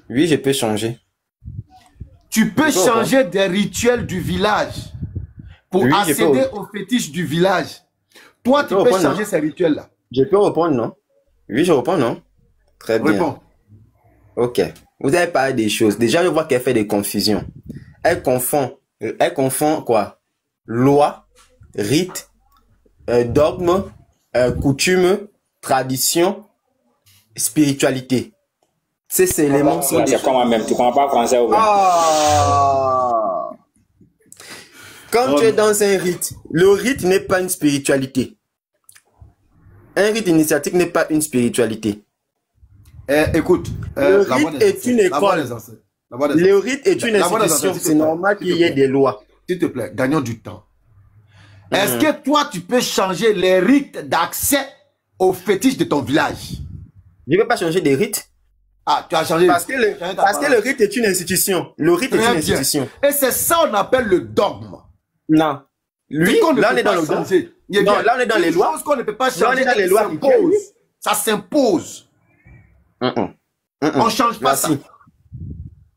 Oui, je peux changer. Tu peux changer des rituels du village pour accéder au fétiche du village. Toi, tu peux changer ces rituels-là. Je peux répondre, non? Oui, je réponds, non? Très bien. Réponds. Ok. Vous avez parlé des choses. Déjà, je vois qu'elle fait des confusions. Elle confond quoi? Loi, rite, dogme, coutume, tradition, spiritualité. Ces éléments sont des... comme moi-même, tu comprends pas français ou bien? Quand tu es dans un rite, le rite n'est pas une spiritualité. Un rite initiatique n'est pas une spiritualité. Écoute, le rite est une école. Le rite est une institution. C'est normal qu'il y ait des lois. S'il te plaît, gagnons du temps. Est-ce que toi, tu peux changer les rites d'accès au fétiche de ton village? Je ne peux pas changer des rites. Ah, tu as changé. Parce que le rite est une institution. Le rite est une institution. Et c'est ça qu'on appelle le dogme. Non. Lui, là, on est dans le dogme. Non, là, on est dans les lois. Qu'on ne peut pas changer. Là, on est dans les lois. Ça s'impose. On ne change pas ça.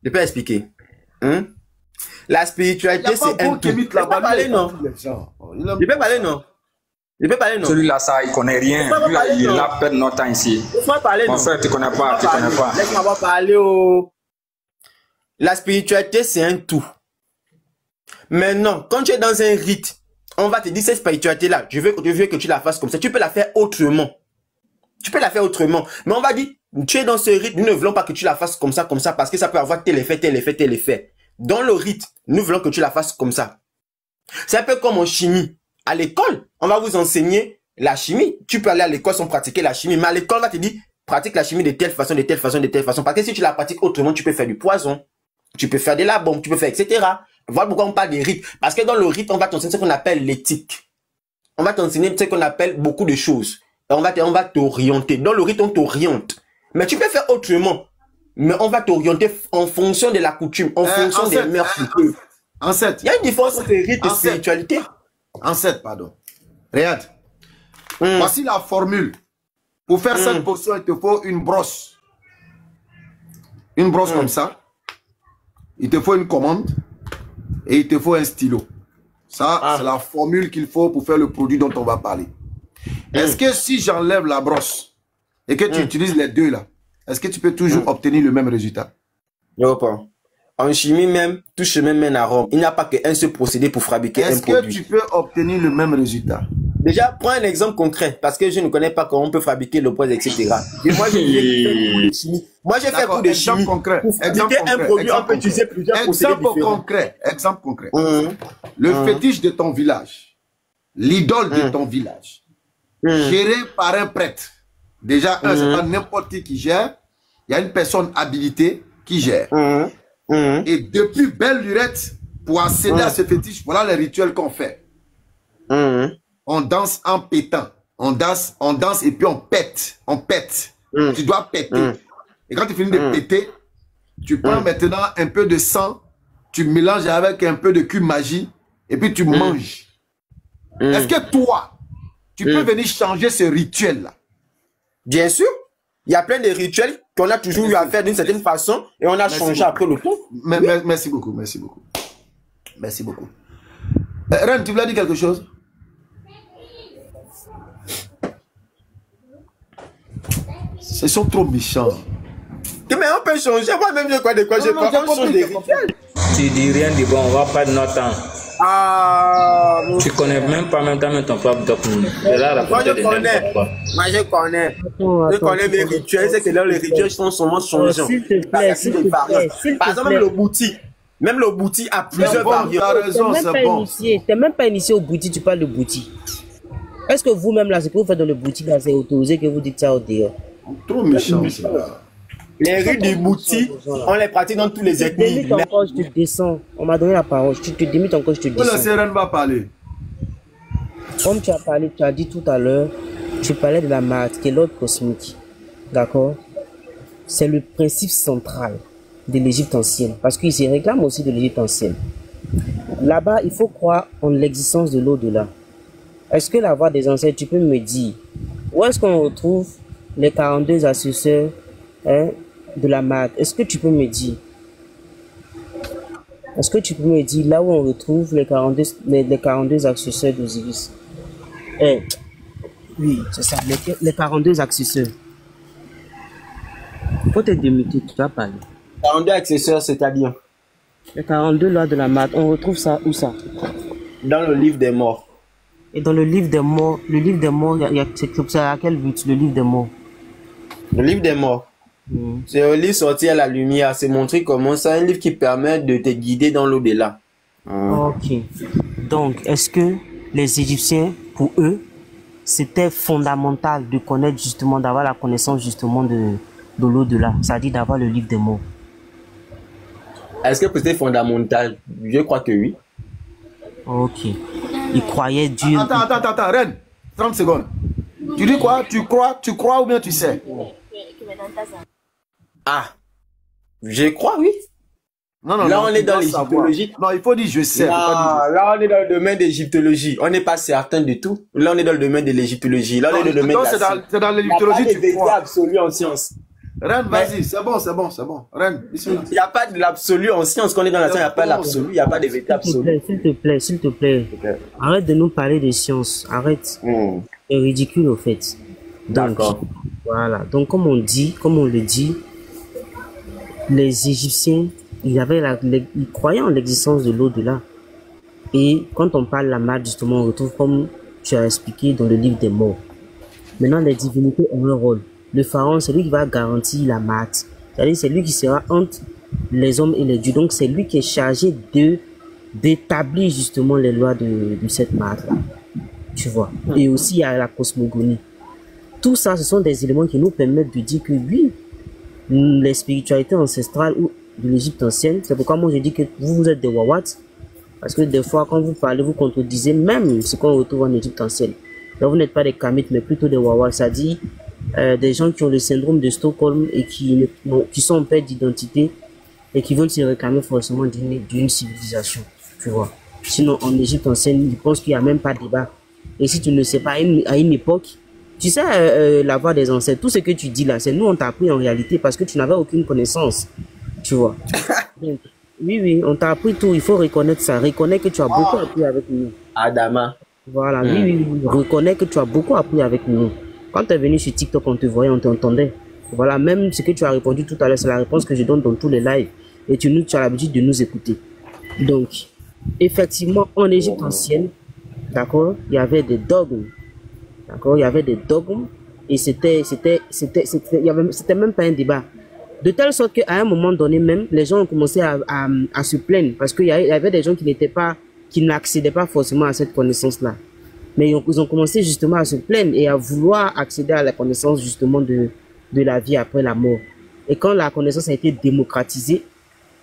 Je peux expliquer. La spiritualité, c'est un tout. Je peux parler, non? Je peux parler, non? Je peux parler, non? Celui-là, ça, il connaît rien. Il a perdu notre temps ici. Laisse-moi parler, non? Mon frère, tu connais pas, tu connais pas. Laisse-moi parler, La spiritualité, c'est un tout. Maintenant, quand tu es dans un rite, on va te dire cette spiritualité-là, je veux que tu la fasses comme ça. Tu peux la faire autrement. Tu peux la faire autrement. Mais on va dire, tu es dans ce rite, nous ne voulons pas que tu la fasses comme ça, parce que ça peut avoir tel effet, tel effet, tel effet. Dans le rite, nous voulons que tu la fasses comme ça. C'est un peu comme en chimie. À l'école, on va vous enseigner la chimie. Tu peux aller à l'école sans pratiquer la chimie, mais à l'école, on va te dire, pratique la chimie de telle façon, de telle façon, de telle façon. Parce que si tu la pratiques autrement, tu peux faire du poison, tu peux faire de la bombe, tu peux faire, etc. Voilà pourquoi on parle des rites. Parce que dans le rite, on va t'enseigner ce qu'on appelle l'éthique. On va t'enseigner ce qu'on appelle beaucoup de choses. On va t'orienter. Dans le rite, on t'oriente. Mais tu peux faire autrement. Mais on va t'orienter en fonction de la coutume, en fonction des mœurs. Il y a une différence entre rite et spiritualité. Pardon. Regarde. Voici la formule. Pour faire cette potion, il te faut une brosse. Une brosse comme ça. Il te faut une commande. Et il te faut un stylo. Ça, c'est la formule qu'il faut pour faire le produit dont on va parler. Est-ce que si j'enlève la brosse et que tu utilises les deux là, est-ce que tu peux toujours obtenir le même résultat? Non, pas. En chimie même, tout chemin mène à Rome. Il n'y a pas qu'un seul procédé pour fabriquer un produit. Est-ce que tu peux obtenir le même résultat? Déjà, prends un exemple concret, parce que je ne connais pas comment on peut fabriquer le poison, etc. Et moi, j'ai fait chimie. Moi, j'ai fait beaucoup de chimie. Pour fabriquer un produit, on peut utiliser plusieurs procédés différents. Exemple concret. Le fétiche de ton village, l'idole de ton village, géré par un prêtre. Déjà, c'est pas n'importe qui gère. Il y a une personne habilitée qui gère. Et depuis belle lurette, pour accéder à ce fétiche, voilà les rituels qu'on fait. On danse en pétant. On danse et puis on pète. On pète. Tu dois péter. Et quand tu finis de péter, tu prends maintenant un peu de sang, tu mélanges avec un peu de cube magie et puis tu manges. Est-ce que toi, tu peux venir changer ce rituel-là? Bien sûr. Il y a plein de rituels qu'on a toujours eu à faire d'une certaine façon et on a changé après le temps. Merci beaucoup, merci beaucoup. Merci beaucoup. Ren, tu voulais dire quelque chose? Ils sont trop méchants. Mais on peut changer. Moi-même, je crois de quoi je parle. On change des rituels. Tu dis rien de bon, on va perdre notre temps. Tu connais même pas ton propre document. Moi, je connais. Je connais mes rituels. C'est que là, les rituels sont souvent changeants. S'il te plaît, s'il te plaît. Par exemple, même le bouti a plusieurs variantes. T'es même pas initié au bouti, tu parles de bouti. Est-ce que vous-même, là, ce que vous faites dans le bouti, là, c'est autorisé que vous dites ça au dehors? Trop méchant, ça. Les rites du Bouti, on les pratique dans tous les Tu te ethnies. démites encore, je te descends. On m'a donné la parole. Tu te démites encore, je te Voilà, descends. Seren va parler. Comme tu as parlé, tu as dit tout à l'heure, tu parlais de la Maat, qui est l'ordre cosmique. D'accord? C'est le principe central de l'Égypte ancienne. Parce qu'il se réclame aussi de l'Égypte ancienne. Là-bas, il faut croire en l'existence de l'au-delà. Est-ce que la voix des ancêtres, tu peux me dire, où est-ce qu'on retrouve les 42 assesseurs de la Maat? Est-ce que tu peux me dire? Est-ce que tu peux me dire là où on retrouve les 42 accessoires d'Osiris? Oui, c'est ça, les 42 accessoires. Faut te démuter, tu vas parler. 42 accessoires, c'est-à-dire Les 42 lois de la Maat, on retrouve ça où ça? dans le livre des morts. Et dans le livre des morts, c'est à quel but le livre des morts? Le livre des morts. C'est un livre sorti à la lumière. C'est montrer comment c'est un livre qui permet de te guider dans l'au-delà. Ok. Donc, est-ce que les Égyptiens, pour eux, c'était fondamental de connaître justement, d'avoir la connaissance justement de l'au-delà, c'est-à-dire d'avoir le livre des morts? Est-ce que c'était fondamental? Je crois que oui. Ok. Ils croyaient Dieu. Attends, Ren. 30 secondes. Tu dis quoi? Tu crois ou bien tu sais? Ah, je crois, oui. Non, Là, non, on est dans l'égyptologie. Non, il faut dire je sais. Là, on est dans le domaine d'égyptologie. On n'est pas certain du tout. Là, on est dans le domaine de l'égyptologie. Là, on est dans le domaine de la science. C'est dans Il n'y a l'égyptologie, pas de tu vérité crois. absolue en science. Ren, vas-y, c'est bon. Ren, Il n'y a pas de l'absolu en science. Quand on est dans la science, il n'y a pas l'absolu. Il n'y a pas de vérité absolue. S'il te plaît. Arrête de nous parler de science. Arrête. C'est ridicule, au fait. D'accord. Voilà. Donc, comme on le dit, les Égyptiens, ils croyaient en l'existence de l'au-delà. Et quand on parle de la Maat, justement, on retrouve, comme tu as expliqué dans le livre des morts. Maintenant, les divinités ont un rôle. Le pharaon, c'est lui qui va garantir la Maat. C'est-à-dire, c'est lui qui sera entre les hommes et les dieux. Donc, c'est lui qui est chargé d'établir justement les lois de cette Maat-là. Tu vois. Et aussi, il y a la cosmogonie. Tout ça, ce sont des éléments qui nous permettent de dire que oui, les spiritualités ancestrales ou de l'Égypte ancienne, c'est pourquoi moi je dis que vous êtes des Wawats, parce que des fois quand vous parlez, vous contredisez même ce qu'on retrouve en Égypte ancienne. Donc vous n'êtes pas des Kamites, mais plutôt des Wawats, c'est-à-dire des gens qui ont le syndrome de Stockholm et qui sont en perte d'identité et qui veulent se réclamer forcément d'une civilisation, tu vois. Sinon en Égypte ancienne, je pense qu'il n'y a même pas de débat. Et si tu ne sais pas, à une époque, tu sais, la voix des ancêtres, tout ce que tu dis là, c'est nous on t'a appris en réalité parce que tu n'avais aucune connaissance, tu vois. Donc, oui, on t'a appris tout, il faut reconnaître ça, reconnaître que tu as beaucoup appris avec nous. Adama. Voilà, oui, reconnais que tu as beaucoup appris avec nous. Quand tu es venu sur TikTok, on te voyait, on t'entendait. Voilà, même ce que tu as répondu tout à l'heure, c'est la réponse que je donne dans tous les lives. Et tu as l'habitude de nous écouter. Donc, effectivement, en Égypte ancienne, d'accord, il y avait des dogmes. D'accord, il y avait des dogmes et c'était même pas un débat. De telle sorte qu'à un moment donné même, les gens ont commencé à se plaindre parce qu'il y avait des gens qui n'accédaient pas forcément à cette connaissance-là. Mais ils ont commencé justement à se plaindre et à vouloir accéder à la connaissance justement de la vie après la mort. Et quand la connaissance a été démocratisée,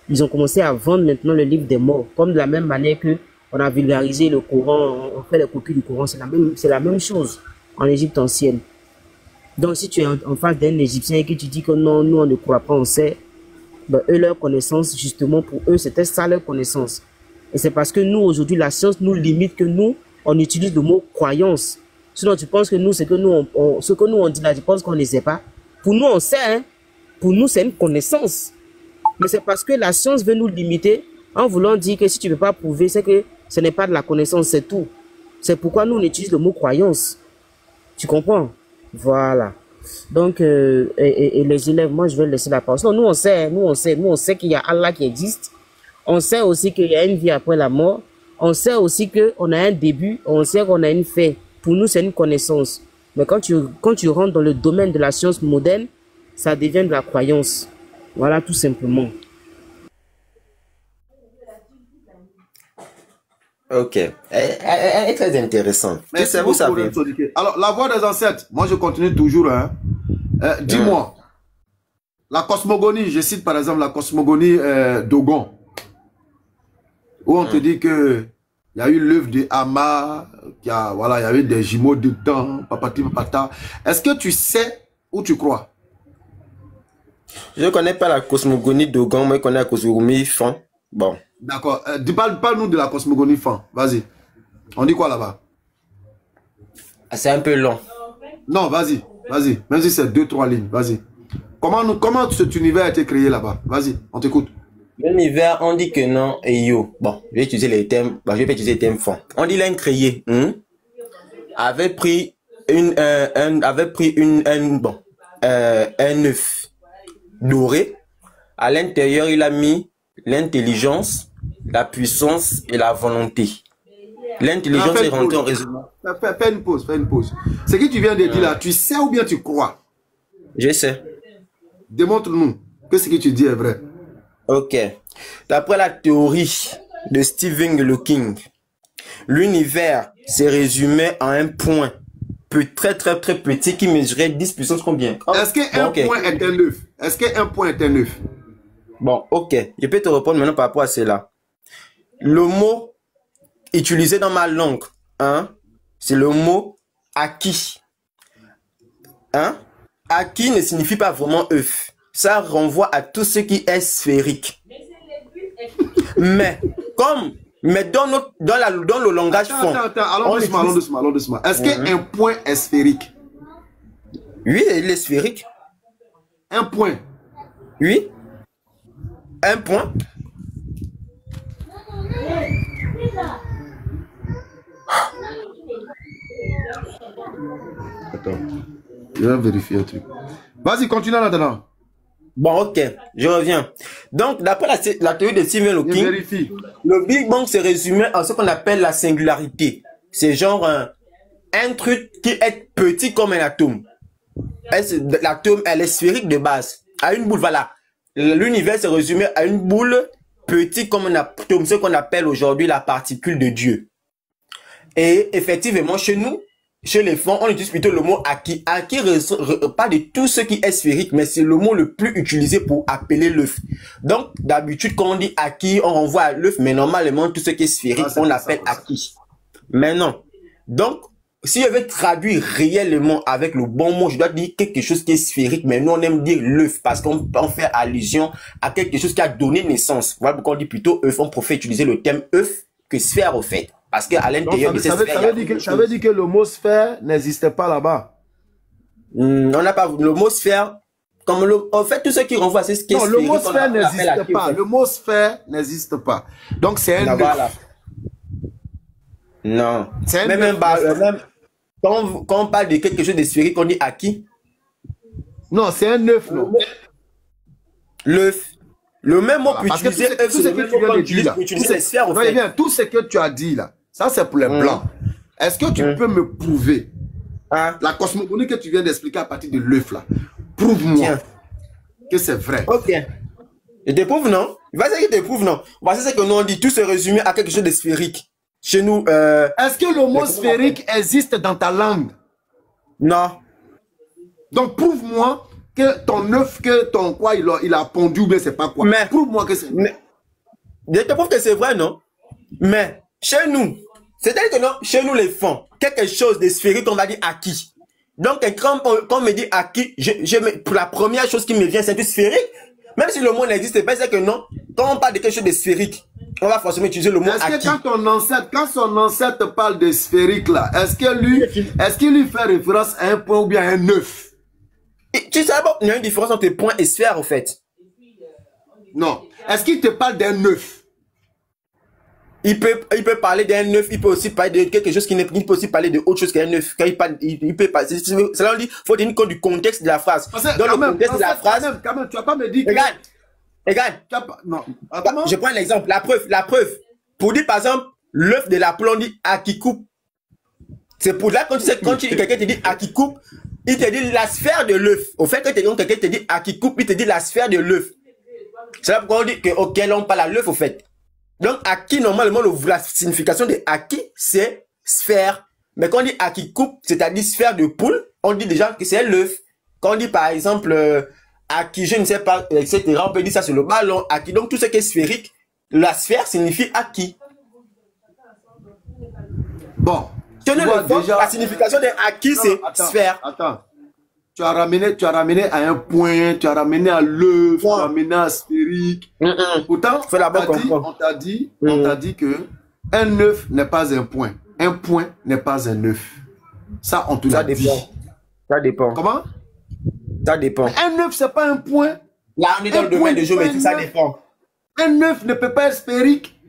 ils ont commencé à vendre maintenant le livre des morts. Comme de la même manière que on a vulgarisé le Coran, on fait les copies du Coran, c'est la même chose en Égypte ancienne. Donc si tu es en face d'un Égyptien et que tu dis que non, nous on ne croit pas, on sait, ben, eux leur connaissance, justement pour eux, c'était ça leur connaissance. Et c'est parce que nous aujourd'hui, la science nous limite que nous, on utilise le mot croyance. Sinon tu penses que nous, ce que nous on dit là, tu penses qu'on ne sait pas. Pour nous on sait, hein. Pour nous c'est une connaissance. Mais c'est parce que la science veut nous limiter en voulant dire que si tu ne peux pas prouver, c'est que ce n'est pas de la connaissance, c'est tout. C'est pourquoi nous on utilise le mot croyance. Tu comprends? Voilà. Donc, et les élèves, moi je vais laisser la parole. Non, nous on sait qu'il y a Allah qui existe. On sait aussi qu'il y a une vie après la mort. On sait aussi qu'on a un début. On sait qu'on a une fin. Pour nous, c'est une connaissance. Mais quand tu rentres dans le domaine de la science moderne, ça devient de la croyance. Voilà, tout simplement. Ok. Elle est très intéressante. Tu sais, vous savez. Alors, la voix des ancêtres, moi je continue toujours. Hein. Dis-moi, La cosmogonie, je cite par exemple la cosmogonie Dogon, où on te dit que il y a eu l'œuvre de Hama, voilà, il y avait des jumeaux dedans, papati papata. Est-ce que tu sais où tu crois? Je ne connais pas la cosmogonie Dogon, moi je connais la cosmogonie Fan. Bon. D'accord. Parle-nous de la cosmogonie Fan. Vas-y. On dit quoi là-bas? C'est un peu long. Non, vas-y. Vas-y. Même si c'est 2-3 lignes. Vas-y. Comment cet univers a été créé là-bas? Vas-y, on t'écoute. L'univers, on dit que non, et yo. Bon, je vais utiliser les termes, je vais utiliser les termes fonds. On dit l'un créé, avait pris un œuf doré. À l'intérieur, il a mis l'intelligence, la puissance et la volonté. L'intelligence est rentrée en résonance. Fais une pause, fais une pause. Ce que tu viens de dire là, tu sais ou bien tu crois? Je sais. Démontre-nous que ce que tu dis est vrai. Ok. D'après la théorie de Stephen Hawking, l'univers s'est résumé en un point très petit qui mesurait 10 puissance combien? Est-ce qu'un point est un œuf? Est-ce qu'un point est un œuf? Bon, ok. Je peux te répondre maintenant par rapport à cela. Le mot utilisé dans ma langue, c'est le mot acquis. Acquis ne signifie pas vraiment œuf. Ça renvoie à tout ce qui est sphérique. Mais dans le langage fond. Allons doucement. Est-ce qu'un point est sphérique? Oui, il est sphérique. Un point? Oui. Un point. Attends. Je vais vérifier un truc. Vas-y, continue là-dedans. Bon, ok, je reviens. Donc, d'après la théorie de Stephen Hawking, le Big Bang se résumé en ce qu'on appelle la singularité. C'est genre un truc qui est petit comme un atome. L'atome, elle est sphérique de base. À une boule, voilà. L'univers se résumé à une boule petite comme un atome, ce qu'on appelle aujourd'hui la particule de Dieu. Et effectivement, chez nous, chez les fonds, on utilise plutôt le mot acquis. Acquis pas de tout ce qui est sphérique, mais c'est le mot le plus utilisé pour appeler l'œuf. Donc, d'habitude, quand on dit acquis, on renvoie à l'œuf, mais normalement, tout ce qui est sphérique, on l'appelle acquis. Mais non. Donc, si je veux traduire réellement avec le bon mot, je dois dire quelque chose qui est sphérique, mais nous, on aime dire l'œuf, parce qu'on fait allusion à quelque chose qui a donné naissance. Voilà pourquoi on dit plutôt œuf, on préfère utiliser le terme œuf que sphère, au fait. Parce qu'à l'intérieur de cette sphère... Ça veut dire que le mot sphère n'existait pas là-bas. On n'a pas... Le mot sphère... En fait, tout ce qui renvoie, c'est ce qui est sphérique. Non, le mot sphère n'existe pas. Le mot sphère n'existe pas. Donc, c'est un œuf. Non. Même quand on parle de quelque chose de sphérique, on dit acquis. Non, c'est un œuf, non. L'œuf. Le même mot pour utiliser tout ce que tu viens de dire là. Utiliser les sphères, en fait. Tout ce que tu as dit là, ça c'est pour les blancs. Est-ce que tu peux me prouver la cosmogonie que tu viens d'expliquer à partir de l'œuf là? Prouve-moi que c'est vrai. Ok. Je te prouve non? Vas-y, je te prouve non. Voici ce que nous on dit, tout se résume à quelque chose de sphérique. Chez nous, est-ce que le mot sphérique existe dans ta langue? Non. Donc prouve-moi que ton œuf, que ton quoi, il a pondu ou bien c'est pas quoi. Mais prouve-moi que c'est vrai. Je te prouve que c'est vrai, non? Mais chez nous, c'est-à-dire que non, chez nous les fonds, quelque chose de sphérique, on va dire acquis. Donc quand on me dit acquis, pour la première chose qui me vient, c'est du sphérique. Même si le mot n'existe pas, c'est que non, quand on parle de quelque chose de sphérique, on va forcément utiliser le mot acquis. Est-ce que quand son ancêtre parle de sphérique là, est-ce qu'il lui fait référence à un point ou bien à un œuf? Tu sais, il y a une différence entre point et sphère, en fait. Non. Est-ce qu'il te parle d'un œuf? Il peut parler d'un œuf, il peut aussi parler de quelque chose qui n'est pas, il peut aussi parler de autre chose qu'un œuf. Quand il peut parler, cela on dit, faut tenir compte du contexte de la phrase. Dans le contexte de la phrase. Quand même, tu vas pas me dire que... Regarde. Non. Je prends l'exemple, la preuve. Pour dire, par exemple, l'œuf de la plante, on dit à qui coupe. C'est pour là, quand quelqu'un te dit à qui coupe, il te dit la sphère de l'œuf. Au fait, quand quelqu'un te dit à qui coupe, il te dit la sphère de l'œuf. C'est là pourquoi on dit que, ok, là, on parle à l'œuf, au fait. Donc, acquis, normalement, la signification de acquis, c'est sphère. Mais quand on dit acquis coupe, c'est-à-dire sphère de poule, on dit déjà que c'est l'œuf. Quand on dit, par exemple, acquis, je ne sais pas, etc. On peut dire ça sur le ballon, acquis. Donc tout ce qui est sphérique, la sphère signifie acquis. Bon. Tenez le fond, la signification d'un acquis, c'est sphère. Attends. Tu as ramené à un point, tu as ramené à l'œuf, tu as ramené à sphérique. Pourtant, on t'a dit que un œuf n'est pas un point. Un point n'est pas un œuf. Ça, on te l'a dit. Ça dépend. Comment? Ça dépend. Un œuf, c'est pas un point. Là, on est dans le domaine de géométrie, ça dépend. Un œuf ne peut pas être sphérique.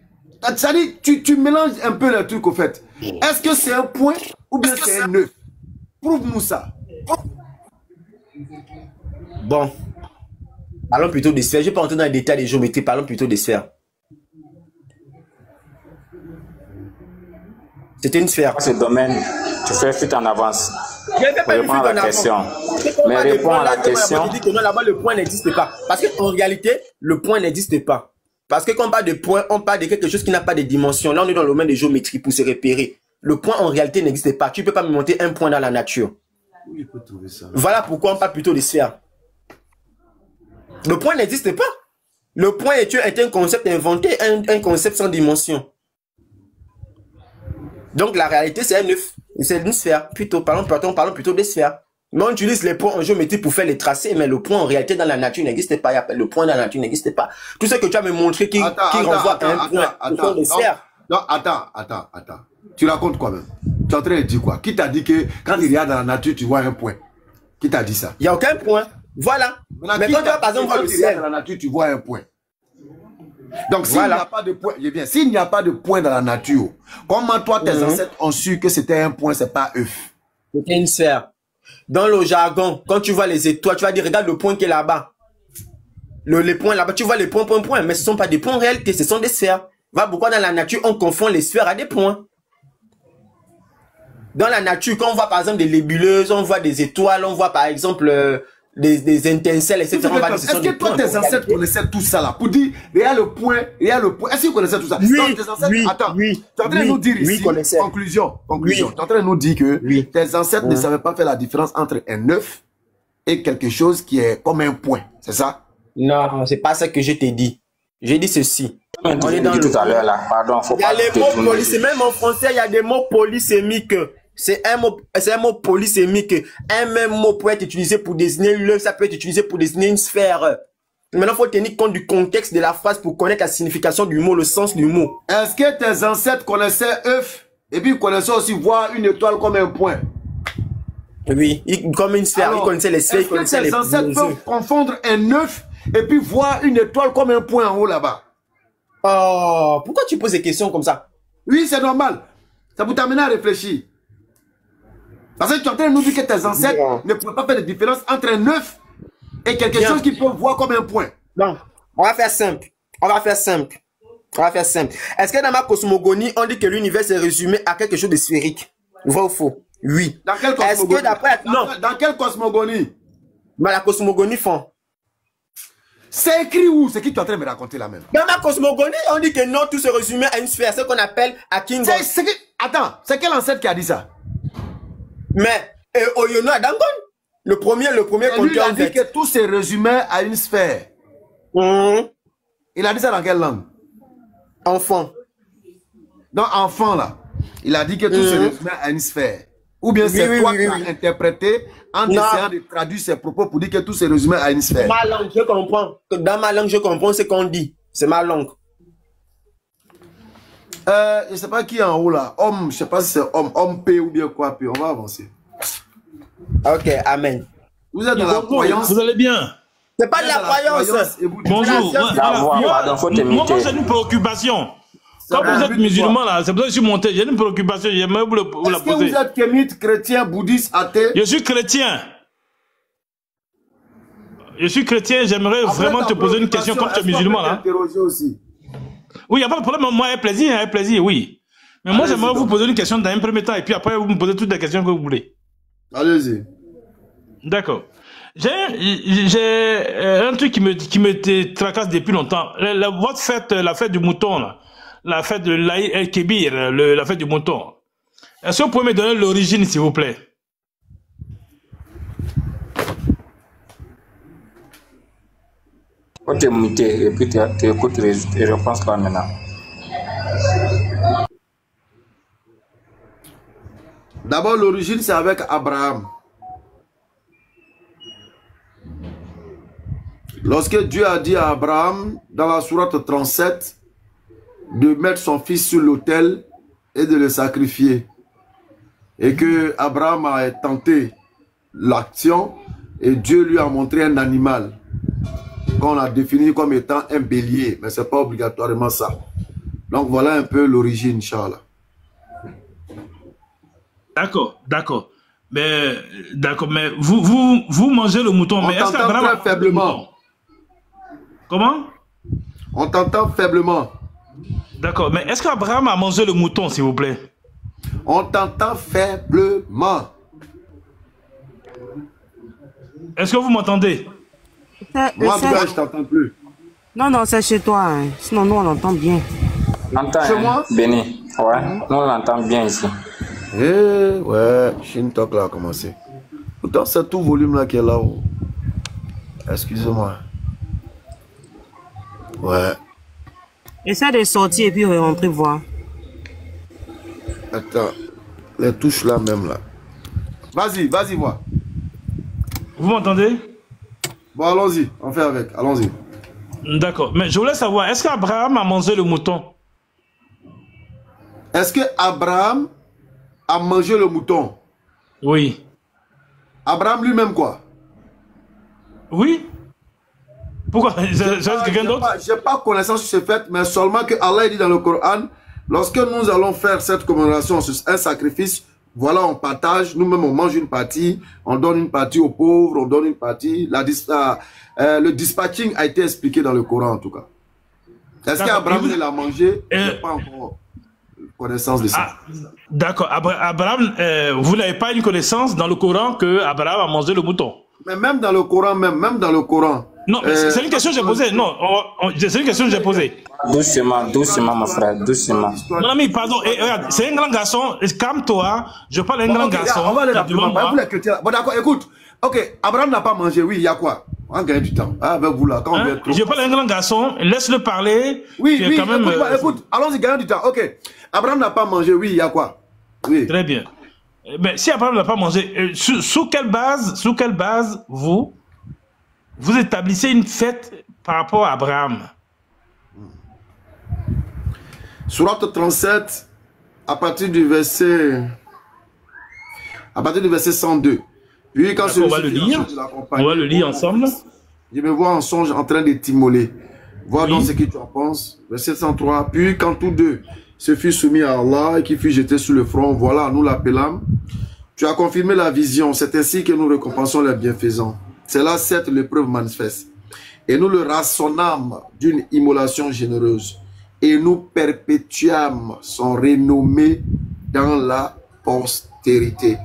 Ça dit, tu mélanges un peu les trucs au fait. Est-ce que c'est un point ou bien c'est un œuf? Prouve-nous ça. Bon. Parlons plutôt des sphères. Je ne vais pas entrer dans les détails des géométries. Parlons plutôt des sphères. C'était une sphère. Ce domaine, tu fais fuite en avance. Je ne fais pas une fuite en avance. Question. Mais réponds à la question. Dit que non, là-bas, le point n'existe pas. Parce qu'en réalité, le point n'existe pas. Parce que quand on parle de point, on parle de quelque chose qui n'a pas de dimension. Là, on est dans le domaine de géométrie pour se repérer. Le point, en réalité, n'existe pas. Tu ne peux pas me monter un point dans la nature. Où il peut trouver ça? Voilà pourquoi on parle plutôt de sphère. Le point n'existe pas. Le point est un concept inventé, un concept sans dimension. Donc, la réalité, c'est un œuf. C'est une sphère. Plutôt, parlons plutôt des sphères. Mais on utilise les points en géométrie pour faire les tracés, mais le point en réalité dans la nature n'existe pas. Le point dans la nature n'existe pas. Tout ce que tu as me montré qui renvoie à un point, ce sont des sphères. Non, attends. Tu racontes quoi même? Tu es en train de dire quoi? Qui t'a dit que quand il y a dans la nature, tu vois un point? Qui t'a dit ça? Il n'y a aucun point. Voilà. Mais quand tu vas par exemple voir le ciel, dans la nature, tu vois un point. Donc, s'il n'y a pas de point, s'il n'y a pas de point dans la nature, comment toi, tes ancêtres ont su que c'était un point, c'est pas œuf? C'était une sphère. Dans le jargon, quand tu vois les étoiles, tu vas dire, regarde le point qui est là-bas. Les points là-bas, tu vois les points, mais ce ne sont pas des points en réalité, ce sont des sphères. Voilà pourquoi dans la nature, on confond les sphères à des points. Dans la nature, quand on voit par exemple des nébuleuses, on voit des étoiles, on voit par exemple des étincelles, etc. Est-ce que toi, tes ancêtres connaissaient tout ça là? Pour dire, il y a le point. Est-ce qu'ils connaissaient tout ça? Oui, donc, tes ancêtres, attends, tu es en train de nous dire ici, conclusion. Tu es en train de nous dire que tes ancêtres ne savaient pas faire la différence entre un œuf et quelque chose qui est comme un point. C'est ça? Non, c'est pas ça que je t'ai dit. J'ai dit ceci. On est dans tout à l'heure là. Pardon, faut pas. Il y a les mots polysémiques, même en français, il y a des mots polysémiques. C'est un mot polysémique. Un même mot peut être utilisé pour désigner l'œuf, ça peut être utilisé pour désigner une sphère. Maintenant, il faut tenir compte du contexte de la phrase pour connaître la signification du mot, le sens du mot. Est-ce que tes ancêtres connaissaient œuf et puis ils connaissaient aussi voir une étoile comme un point? Oui, comme une sphère. Alors, ils connaissaient les sphères, ils connaissaient les tes ancêtres peuvent confondre un œuf et puis voir une étoile comme un point en haut là-bas? Oh, pourquoi tu poses des questions comme ça? Oui, c'est normal. Ça vous t'amener à réfléchir. Parce que tu es en train de nous dire que tes ancêtres ne pouvaient pas faire de différence entre un œuf et quelque chose qu'ils peuvent voir comme un point. Non, on va faire simple. Est-ce que dans ma cosmogonie, on dit que l'univers est résumé à quelque chose de sphérique? Vrai ou faux? Oui. Dans quelle cosmogonie? Dans quelle cosmogonie? Dans la cosmogonie fond. C'est écrit où? C'est qui tu es en train de me raconter là même? Dans ma cosmogonie, on dit que non, tout se résumé à une sphère, ce qu'on appelle à King. Attends, c'est quel ancêtre qui a dit ça? Mais Oyono Adangon, le premier il a dit que tout se résumait à une sphère. Il a dit ça dans quelle langue? Enfant. Donc enfant là, il a dit que tout se résumait à une sphère. Ou bien c'est toi qui as interprété en essayant de traduire ses propos pour dire que tout se résumait à une sphère. Ma langue, je comprends. Dans ma langue, je comprends ce qu'on dit. C'est ma langue. Je ne sais pas qui est en haut là. Homme, je ne sais pas si c'est homme P ou bien quoi P. On va avancer. Ok, amen. Vous êtes dans la croyance. Vous allez bien? C'est pas de la croyance. Bonjour. Moi, j'ai une préoccupation. Quand vous êtes musulman là, c'est pour ça que je suis monté. J'ai une préoccupation. J'aimerais vous la poser. Est-ce que vous êtes kémite, chrétien, bouddhiste, athée? Je suis chrétien. J'aimerais vraiment te poser une question comme tu es musulman là. Aussi. Oui, il n'y a pas de problème. Moi, avec plaisir, oui. Mais moi, j'aimerais vous poser une question dans un premier temps et puis après, vous me posez toutes les questions que vous voulez. Allez-y. D'accord. J'ai un truc qui me tracasse depuis longtemps. Votre fête, la fête du mouton, là, la fête de l'Aïd el-Kébir, la fête du mouton. Est-ce que vous pouvez me donner l'origine, s'il vous plaît? Faut te muter et puis tu écoutes les réponses là maintenant. D'abord, l'origine, c'est avec Abraham. Lorsque Dieu a dit à Abraham, dans la sourate 37, de mettre son fils sur l'autel et de le sacrifier. Et que Abraham a tenté l'action et Dieu lui a montré un animal qu'on a défini comme étant un bélier, mais ce n'est pas obligatoirement ça. Donc voilà un peu l'origine, Inch'Allah. D'accord, d'accord. Mais vous mangez le mouton. Mais On est-ce t'entend qu'Abraham très faiblement. Comment? On t'entend faiblement. D'accord, mais est-ce qu'Abraham a mangé le mouton, s'il vous plaît? On t'entend faiblement. Est-ce que vous m'entendez? Moi, je ne t'entends plus. Non, non, c'est chez toi. Hein. Sinon, nous, on entend bien. On entend, Chez moi? Béni. Ouais, nous on entend bien ici. Eh, ouais, Shin Talk là a commencé. Pourtant, c'est tout volume là qui est là-haut. Excusez-moi. Ouais. Essaie de sortir et puis rentrer voir. Attends. Les touches là même là. Vas-y, vas-y, moi. Vous m'entendez? Bon, allons-y. On fait avec. Allons-y. D'accord. Mais je voulais savoir, est-ce qu'Abraham a mangé le mouton? Est-ce que Abraham a mangé le mouton? Oui. Abraham lui-même quoi? Oui. Pourquoi? C'est quelqu'un d'autre? Je n'ai pas connaissance sur ce fait, mais seulement que Allah dit dans le Coran, lorsque nous allons faire cette commémoration sur un sacrifice, voilà, on partage, nous-mêmes on mange une partie, on donne une partie aux pauvres, on donne une partie. Le dispatching a été expliqué dans le Coran en tout cas. Est-ce qu'Abraham l'a mangé? Je n'ai pas encore connaissance de ça. Ah, d'accord. Abraham, vous n'avez pas une connaissance dans le Coran que Abraham a mangé le mouton? Mais même dans le Coran, même dans le Coran. Non, c'est une question que j'ai posée. Non, c'est une question que j'ai posée. Doucement, doucement, mon frère, doucement. Mon ami, pardon, regarde, c'est un grand garçon. Calme-toi. Je parle à un grand garçon. On va aller rapidement. Bon, d'accord, écoute. Ok, Abraham n'a pas mangé. Oui, il y a quoi? On gagne du temps. Ah, avec vous là, quand on vient trop. Je parle à un grand garçon. Laisse-le parler. Oui, oui, quand même, écoute, allons-y, gagnons du temps. Ok, Abraham n'a pas mangé. Oui, il y a quoi? Oui. Très bien. Mais si Abraham n'a pas mangé, sous quelle base vous établissez une fête par rapport à Abraham? Sourate 37, à partir du verset 102. Puis quand on va le lire. On va le lire ensemble. Je me vois en songe en train de t'immoler. Vois donc ce que tu en penses. Verset 103. Puis quand tous deux se furent soumis à Allah et qui fut jeté sur le front, voilà, nous l'appelâmes. Tu as confirmé la vision. C'est ainsi que nous récompensons les bienfaisants. C'est là, certes, l'épreuve manifeste. Et nous le rassonnâmes d'une immolation généreuse. Et nous perpétuâmes son renommé dans la postérité.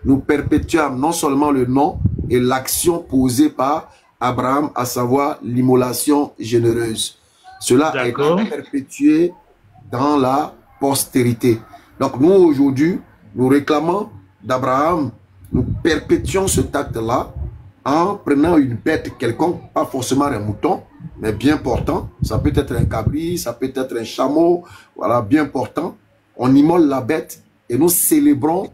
Nous perpétuâmes non seulement le nom et l'action posée par Abraham, à savoir l'immolation généreuse. Cela a été perpétué dans la postérité. Donc nous, aujourd'hui, nous réclamons d'Abraham, nous perpétuons ce acte-là en prenant une bête quelconque, pas forcément un mouton, mais bien portant. Ça peut être un cabri, ça peut être un chameau, voilà, bien portant. On immole la bête et nous célébrons,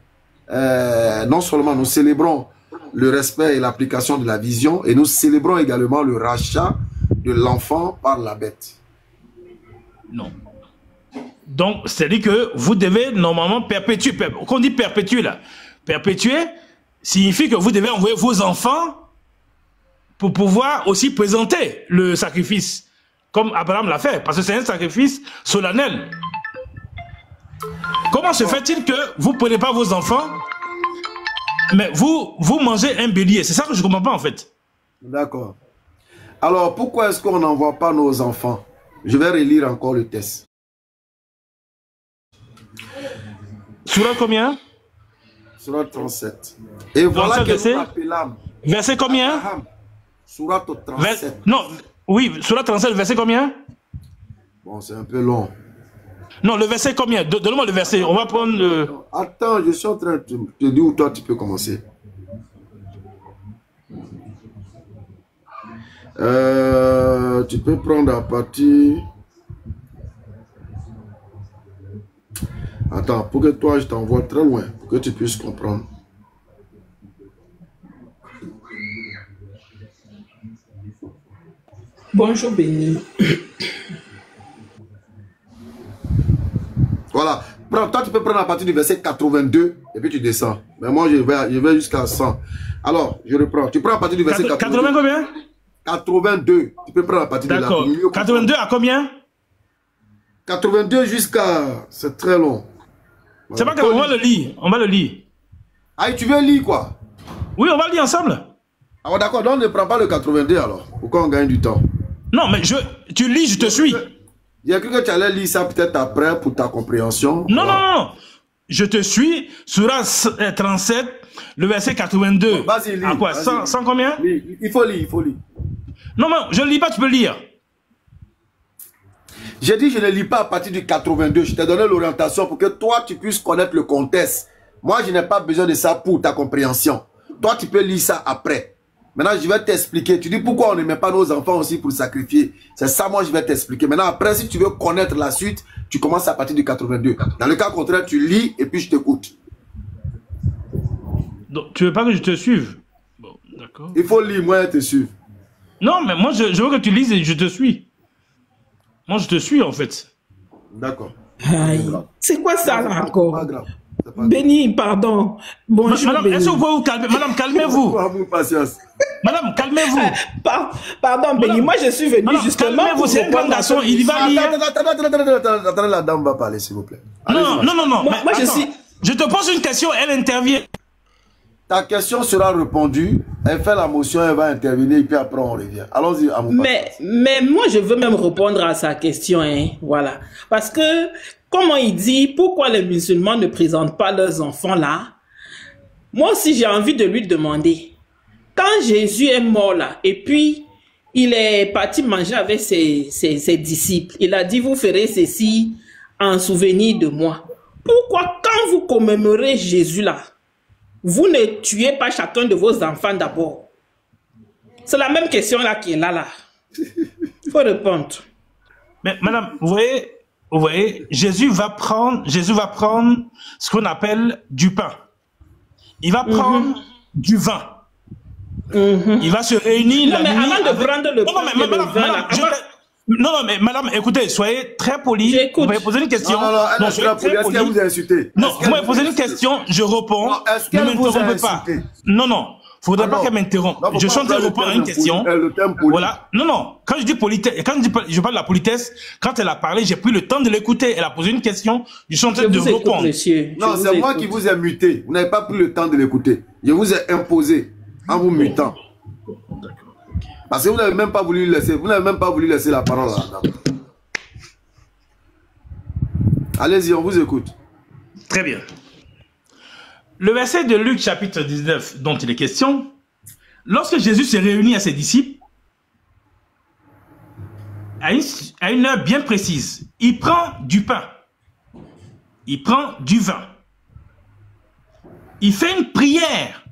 non seulement nous célébrons le respect et l'application de la vision, et nous célébrons également le rachat de l'enfant par la bête. Non. Donc, c'est-à-dire que vous devez normalement perpétuer. Quand on dit perpétuer là, perpétuer signifie que vous devez envoyer vos enfants pour pouvoir aussi présenter le sacrifice, comme Abraham l'a fait, parce que c'est un sacrifice solennel. Comment se fait-il que vous ne prenez pas vos enfants, mais vous mangez un bélier? C'est ça que je ne comprends pas en fait. D'accord. Alors, pourquoi est-ce qu'on n'envoie pas nos enfants? Je vais relire encore le test. Sourate combien? Sourate 37. Et voilà que nous appelâmes. Verset combien? Abraham. Sourate 37. Non, oui, Sourate 37, verset combien? Bon, c'est un peu long. Non, le verset combien? Donne-moi le verset. On va prendre le... Attends, je suis en train de te dire où toi tu peux commencer. Tu peux prendre à partir... Attends, pour que toi, je t'envoie très loin, pour que tu puisses comprendre. Bonjour, Béni. Voilà. Toi, tu peux prendre à partir du verset 82 et puis tu descends. Mais moi, je vais jusqu'à 100. Alors, je reprends. Tu prends à partir du verset 82. 80 combien? 82. Tu peux prendre à partir de là. D'accord. 82 à combien? 82 jusqu'à... C'est très long. C'est pas grave, on va le lire. On va le lire. Ah, tu veux lire quoi? Oui, on va le lire ensemble. Ah, d'accord. Donc, ne prends pas le 82 alors. Pourquoi on gagne du temps? Non, mais tu lis, je te suis. Il y a cru que tu allais lire ça peut-être après pour ta compréhension. Non, non, non. Je te suis. Surah 37, le verset 82. Vas-y, lis. À quoi? 100 combien? Il faut lire, il faut lire. Non, non, je ne lis pas, tu peux lire. J'ai dit je ne lis pas à partir du 82. Je t'ai donné l'orientation pour que toi, tu puisses connaître le contexte. Moi, je n'ai pas besoin de ça pour ta compréhension. Toi, tu peux lire ça après. Maintenant, je vais t'expliquer. Tu dis pourquoi on ne met pas nos enfants aussi pour sacrifier. C'est ça, moi, je vais t'expliquer. Maintenant, après, si tu veux connaître la suite, tu commences à partir du 82. Dans le cas contraire, tu lis et puis je t'écoute. Donc, tu veux pas que je te suive? Bon, d'accord. Il faut lire, moi, je te suis. Non, mais moi, je veux que tu lises et je te suis. Moi, je te suis, en fait. D'accord. C'est quoi ça, là, encore? Pas grave. Béni, pardon. Bonjour, Madame, Béni. est-ce que vous pouvez vous calmer? Madame, calmez-vous. Madame, calmez-vous. Pardon, Béni. Moi, je suis venu Madame, justement... calmez-vous, c'est un grand garçon. Il va lire. Attendez, la dame va parler, s'il vous plaît. Non, non, non, non. Moi, Mais je attends, suis... Je te pose une question, elle intervient. Ta question sera répondue, elle fait la motion, elle va intervenir, et puis après on revient. Allons-y, à mon mais moi, je veux même répondre à sa question, hein, voilà. Parce que, comment il dit, pourquoi les musulmans ne présentent pas leurs enfants là? Moi aussi, j'ai envie de lui demander. Quand Jésus est mort là, et puis, il est parti manger avec ses disciples, il a dit, vous ferez ceci en souvenir de moi. Pourquoi, quand vous commémorez Jésus là, vous ne tuez pas chacun de vos enfants d'abord? C'est la même question là qui est là. Il faut répondre. Mais madame, vous voyez, Jésus va prendre ce qu'on appelle du pain. Il va prendre du vin. Il va se réunir la nuit. Mais avant de prendre le pain et le vin là, non, mais madame, écoutez, soyez très poli. Vous m'avez posé une question. Non, soyez très poli. Est-ce qu'elle vous a insulté? Non, vous m'avez posé une question, je réponds. Ne m'interrompez pas. Non, non. Faudrait pas qu'elle m'interrompe. Je suis en train de répondre à une question. Voilà. Non, non. Quand je dis politesse, je parle de la politesse, quand elle a parlé, j'ai pris le temps de l'écouter. Elle a posé une question. Je suis en train de répondre. Non, c'est moi qui vous ai muté. Vous n'avez pas pris le temps de l'écouter. Je vous ai imposé en vous mutant. Parce que vous n'avez même pas voulu laisser la parole là. Allez-y, on vous écoute. Très bien. Le verset de Luc chapitre 19 dont il est question, lorsque Jésus s'est réuni à ses disciples, à une heure bien précise, il prend du pain, il prend du vin, il fait une prière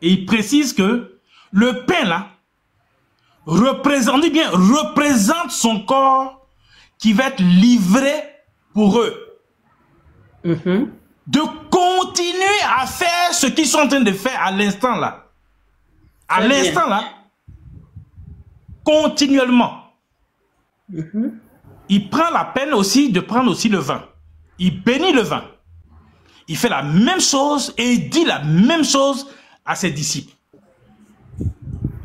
et il précise que le pain là représente son corps qui va être livré pour eux. De continuer à faire ce qu'ils sont en train de faire à l'instant là. À l'instant là, continuellement. Il prend la peine aussi de prendre aussi le vin. Il bénit le vin. Il fait la même chose et il dit la même chose à ses disciples.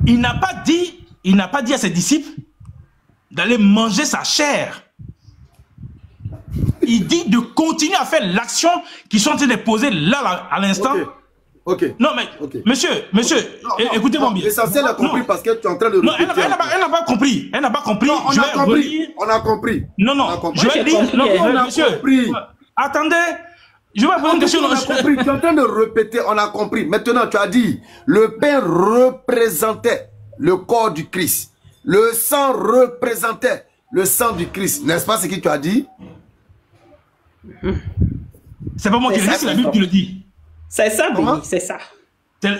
Il n'a pas dit à ses disciples d'aller manger sa chair. Il dit de continuer à faire l'action qu'ils sont en train de poser là à l'instant. Ok. Non, mais, monsieur, écoutez-moi bien. L'essentiel a compris parce que tu es en train de répéter. Non, elle n'a pas compris. Elle n'a pas compris. Non, on a compris. Non, je vais lire. Non, monsieur. Attendez. Je vais poser une question. On a compris. Tu es en train de répéter. On a compris. Maintenant, tu as dit le pain représentait le corps du Christ. Le sang représentait le sang du Christ. N'est-ce pas ce que tu as dit? C'est pas moi qui le dis, c'est la Bible qui le dit. C'est ça, Béni, c'est ça.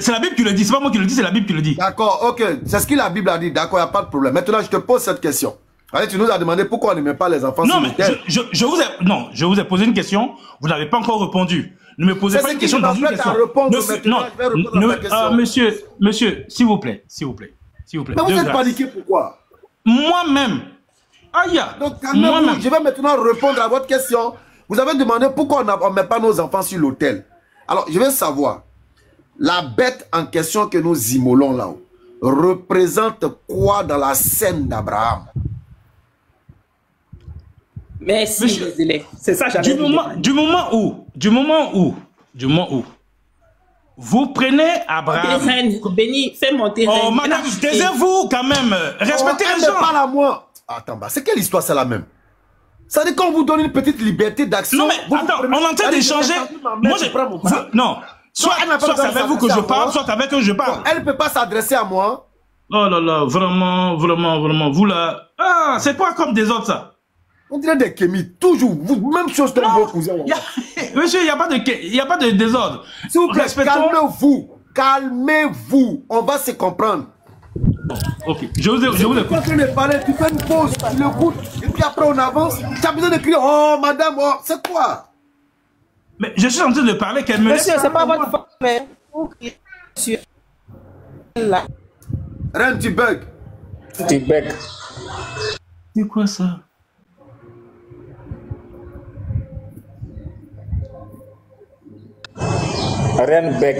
C'est la Bible qui le dit, c'est pas moi qui le dis, c'est la Bible qui le dit. D'accord, ok, c'est ce que la Bible a dit, d'accord, il n'y a pas de problème. Maintenant, je te pose cette question. Allez, tu nous as demandé pourquoi on ne met pas les enfants non, sur l'autel. Je vous ai posé une question, vous n'avez pas encore répondu. Ne me posez pas une question dans une question. Monsieur, s'il vous plaît. Mais vous êtes paniqué pourquoi? Moi-même. Aïe. Donc, calmez-vous, je vais maintenant répondre à votre question. Vous avez demandé pourquoi on ne met pas nos enfants sur l'autel. Alors, je vais savoir, la bête en question que nous immolons là-haut représente quoi dans la scène d'Abraham? Merci, c'est ça, j'avais du moment où vous prenez Abraham. Béni, fais monter. Oh, madame, taisez-vous quand même. Respectez les gens. Parle à moi. Attends, c'est quelle histoire ça la même? Ça veut dire qu'on vous donne une petite liberté d'action. Non, mais attends, on est en train d'échanger. Moi, je prends mon frère. Non. Soit c'est avec vous que je parle, soit avec eux que je parle. Elle ne peut pas s'adresser à moi. Oh là là, vraiment. Vous là. Ah, c'est pas comme des autres, ça. On dirait des kémis, toujours. Même chose que vos cousins. Monsieur, il n'y a pas de désordre. S'il vous plaît, calmez-vous. Calmez-vous. On va se comprendre. Bon, ok. Je vous écoute. Tu ne parles, tu fais une pause, tu l'écoutes, et puis après on avance. Tu as besoin de crier, oh madame, oh, c'est quoi? Mais je suis en train de parler, qu'elle me laisse. Monsieur, c'est pas votre faute, mais vous criez sur là. Reine, tu bug. Tu bug. C'est quoi ça? Reine bec.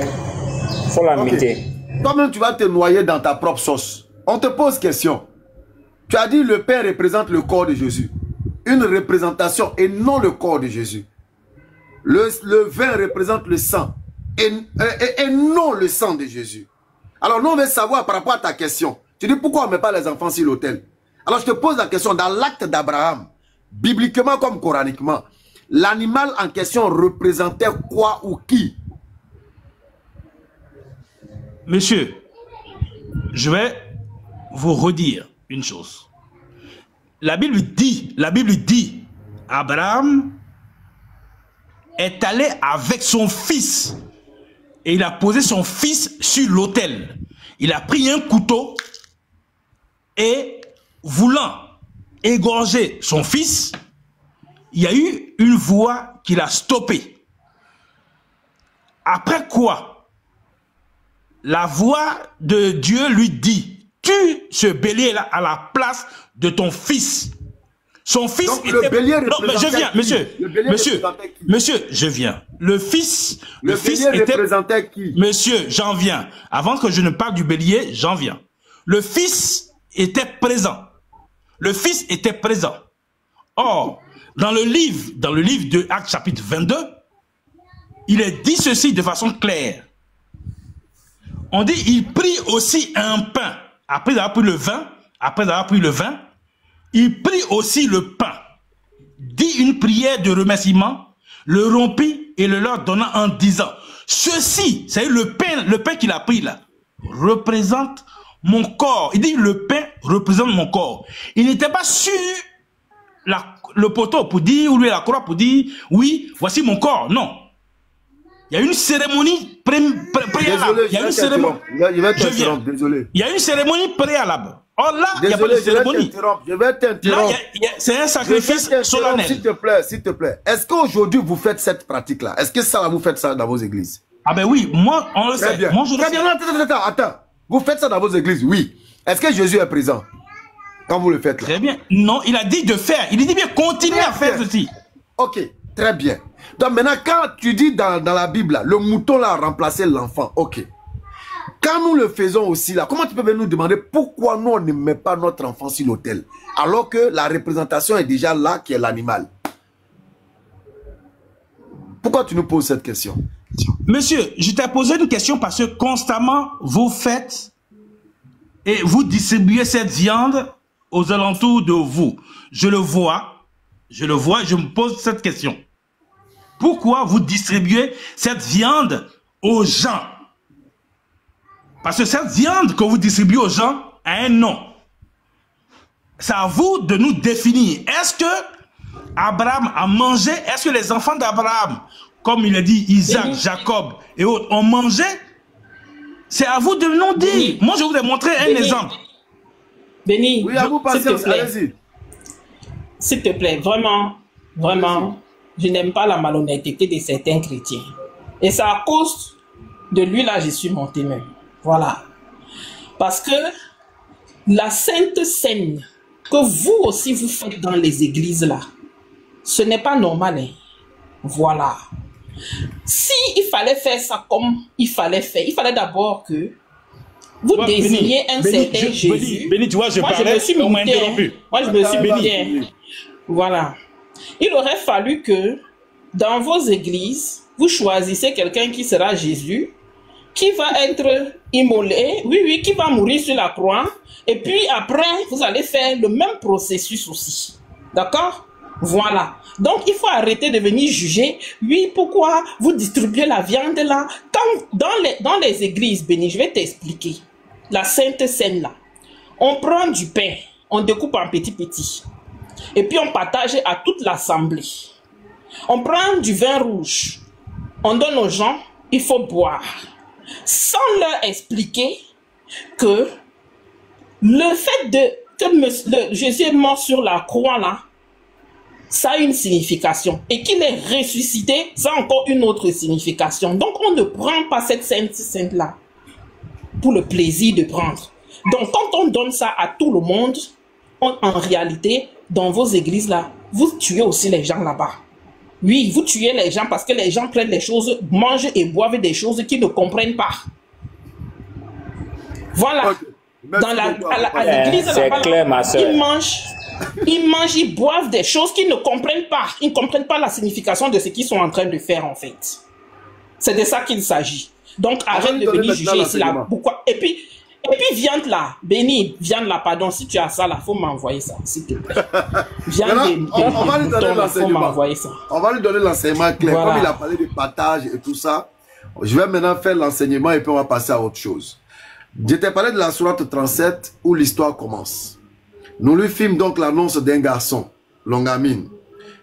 Faut l'imiter. Okay. Toi-même, tu vas te noyer dans ta propre sauce. On te pose question. Tu as dit le pain représente le corps de Jésus. Une représentation et non le corps de Jésus. Le vin représente le sang et non le sang de Jésus. Alors nous, on veut savoir par rapport à ta question. Tu dis pourquoi on ne met pas les enfants sur l'autel? Alors je te pose la question. Dans l'acte d'Abraham, bibliquement comme coraniquement, l'animal en question représentait quoi ou qui? Monsieur, je vais vous redire une chose. La Bible dit, Abraham est allé avec son fils et il a posé son fils sur l'autel. Il a pris un couteau et voulant égorger son fils, il y a eu une voix qui l'a stoppé. Après quoi, la voix de Dieu lui dit, tue ce bélier-là à la place de ton fils. Son fils donc, était... Le bélier non, mais je viens, monsieur, je viens. Le fils était... représentait qui? Monsieur, j'en viens. Avant que je ne parle du bélier, j'en viens. Le fils était présent. Le fils était présent. Or, dans le livre de Actes chapitre 22, il est dit ceci de façon claire. On dit, il prit aussi un pain. Après avoir pris le vin, il prit aussi le pain. Dit une prière de remerciement, le rompit et le leur donna en disant, ceci, c'est le pain qu'il a pris là, représente mon corps. Il dit, le pain représente mon corps. Il n'était pas sur le poteau pour dire, ou lui la croix pour dire, oui, voici mon corps. Non. Il y a une cérémonie préalable. Il y a une cérémonie. Désolé. Il y a une cérémonie préalable. Or là, il n'y a pas de cérémonie. Je vais t'interrompre. C'est un sacrifice solennel. S'il te plaît. Est-ce qu'aujourd'hui vous faites cette pratique-là? Est-ce que ça, vous faites ça dans vos églises? Ah ben oui, moi, on le sait. Moi, je le sais. Attends. Vous faites ça dans vos églises? Oui. Est-ce que Jésus est présent quand vous le faites là? Très bien. Non, il a dit de faire. Il dit bien continuez à faire ceci. Ok, très bien. Donc maintenant, quand tu dis dans la Bible, là, le mouton là a remplacé l'enfant, ok. Quand nous le faisons aussi là, comment tu peux nous demander pourquoi nous on ne met pas notre enfant sur l'autel alors que la représentation est déjà là qui est l'animal? Pourquoi tu nous poses cette question? Monsieur, je t'ai posé une question parce que constamment vous faites et vous distribuez cette viande aux alentours de vous. Je le vois, je me pose cette question. Pourquoi vous distribuez cette viande aux gens? Parce que cette viande que vous distribuez aux gens a un nom. C'est à vous de nous définir. Est-ce que Abraham a mangé? Est-ce que les enfants d'Abraham, comme il a dit, Isaac, Jacob et autres, ont mangé C'est à vous de nous dire. Moi, je vous ai montré un exemple. Béni, oui, à vous passer, allez-y. S'il te plaît, vraiment, vraiment, je n'aime pas la malhonnêteté de certains chrétiens. Et c'est à cause de lui, là, je suis monté même. Voilà. Parce que la Sainte Seine que vous aussi vous faites dans les églises, là, ce n'est pas normal. Hein. Voilà. Si il fallait faire ça comme il fallait faire, il fallait d'abord que vous désigniez un certain Jésus. Béni, tu vois, je parlais, on m'a interrompu. Moi, je me suis béni. Voilà. Il aurait fallu que dans vos églises, vous choisissez quelqu'un qui sera Jésus, qui va être immolé, oui, qui va mourir sur la croix, et puis après, vous allez faire le même processus aussi. D'accord? Voilà. Donc, il faut arrêter de venir juger. Oui, pourquoi vous distribuez la viande là? Quand dans les églises, Béni, je vais t'expliquer. La Sainte Seine là, on prend du pain, on découpe en petits, et puis on partage à toute l'assemblée. On prend du vin rouge, on donne aux gens, il faut boire, sans leur expliquer que le fait que Jésus est mort sur la croix là, ça a une signification. Et qu'il est ressuscité, ça a encore une autre signification. Donc on ne prend pas cette sainte là pour le plaisir de prendre. Donc quand on donne ça à tout le monde, en réalité, dans vos églises là, vous tuez aussi les gens là-bas. Oui, vous tuez les gens parce que les gens prennent les choses, mangent et boivent des choses qu'ils ne comprennent pas. Voilà. Okay. À l'église, ils mangent, ils boivent des choses qu'ils ne comprennent pas. Ils ne comprennent pas la signification de ce qu'ils sont en train de faire en fait. C'est de ça qu'il s'agit. Donc arrête de venir juger ici là. Pourquoi? Et puis viande là, Béni, viande là, pardon, si tu as ça là, faut m'envoyer ça, s'il te plaît. Viande on va lui donner l'enseignement. On va lui donner l'enseignement clair. Voilà. Comme il a parlé de partage et tout ça, je vais maintenant faire l'enseignement et puis on va passer à autre chose. Je t'ai parlé de la sourate 37 où l'histoire commence. Nous lui fîmes donc l'annonce d'un garçon, Longamine.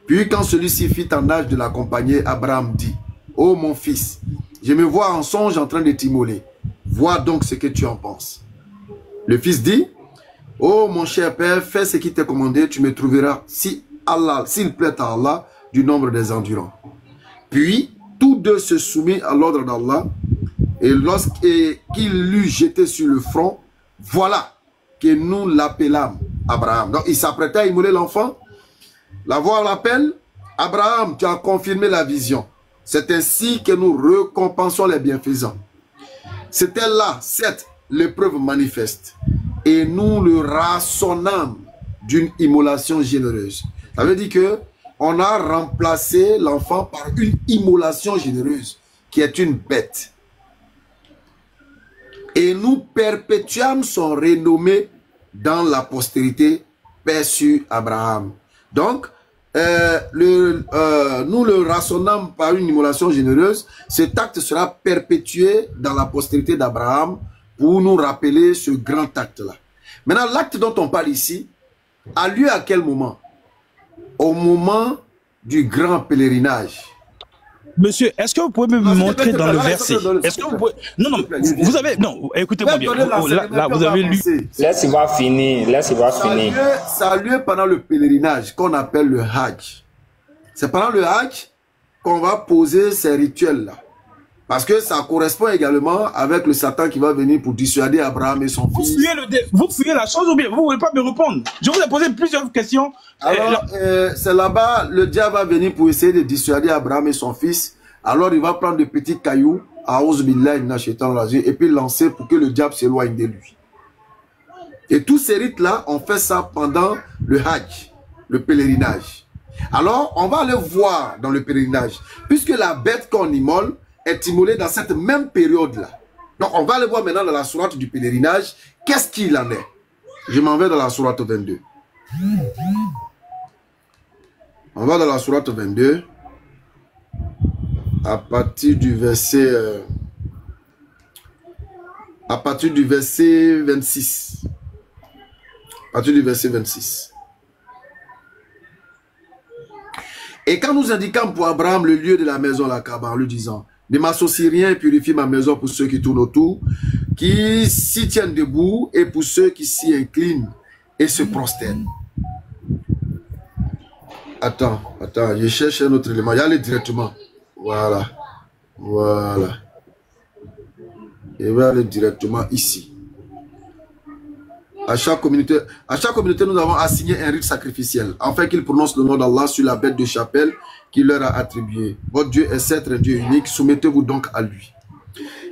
Puis quand celui-ci fit en âge de l'accompagner, Abraham dit, « Oh mon fils, je me vois en songe en train de t'immoler. Vois donc ce que tu en penses. » Le fils dit, « Oh mon cher père, fais ce qui t'est commandé, tu me trouveras, si Allah, s'il plaît à Allah, du nombre des endurants. » Puis, tous deux se soumirent à l'ordre d'Allah, et lorsqu'il l'eut jeté sur le front, voilà que nous l'appelâmes Abraham. Donc, il s'apprêtait à immoler l'enfant. La voix l'appelle, « Abraham, tu as confirmé la vision. C'est ainsi que nous récompensons les bienfaisants. » C'était là, cette l'épreuve manifeste. Et nous le rasonnâmes d'une immolation généreuse. Ça veut dire que on a remplacé l'enfant par une immolation généreuse, qui est une bête. Et nous perpétuâmes son renommée dans la postérité, paix sur Abraham. Donc, nous le rasonnâmes par une immolation généreuse. Cet acte sera perpétué dans la postérité d'Abraham pour nous rappeler ce grand acte-là. Maintenant, l'acte dont on parle ici a lieu à quel moment? Au moment du grand pèlerinage. Monsieur, est-ce que vous pouvez me montrer dans le verset? Est-ce que vous pouvez... Non, vous avez... Non, écoutez-moi bien. Là, vous avez lu... Laisse-il voir finir, Ça a lieu pendant le pèlerinage qu'on appelle le Hajj. C'est pendant le Hajj qu'on va poser ces rituels-là. Parce que ça correspond également avec le Satan qui va venir pour dissuader Abraham et son fils. Vous fuyez la chose ou bien vous ne voulez pas me répondre? Je vous ai posé plusieurs questions. Alors, c'est là-bas, le diable va venir pour essayer de dissuader Abraham et son fils. Alors, il va prendre des petits cailloux, et puis lancer pour que le diable s'éloigne de lui. Et tous ces rites-là, on fait ça pendant le Hajj, le pèlerinage. Alors, on va aller voir dans le pèlerinage, puisque la bête qu'on immole est immolée dans cette même période-là. Donc, on va aller voir maintenant dans la sourate du pèlerinage, qu'est-ce qu'il en est. Je m'en vais dans la sourate 22. On va dans la sourate 22, à partir du verset 26. À partir du verset 26. Et quand nous indiquons pour Abraham le lieu de la maison, la Kaaba, en lui disant, Ne m'associe rien et purifie ma maison pour ceux qui tournent autour, qui s'y tiennent debout et pour ceux qui s'y inclinent et se prosternent. Attends, je cherche un autre élément. Il y a les directement. Voilà. Voilà. Je vais aller directement ici. À chaque communauté, nous avons assigné un rite sacrificiel, afin qu'ils prononcent le nom d'Allah sur la bête de chapelle qu'il leur a attribuée. Votre Dieu est certes un Dieu unique, soumettez-vous donc à lui.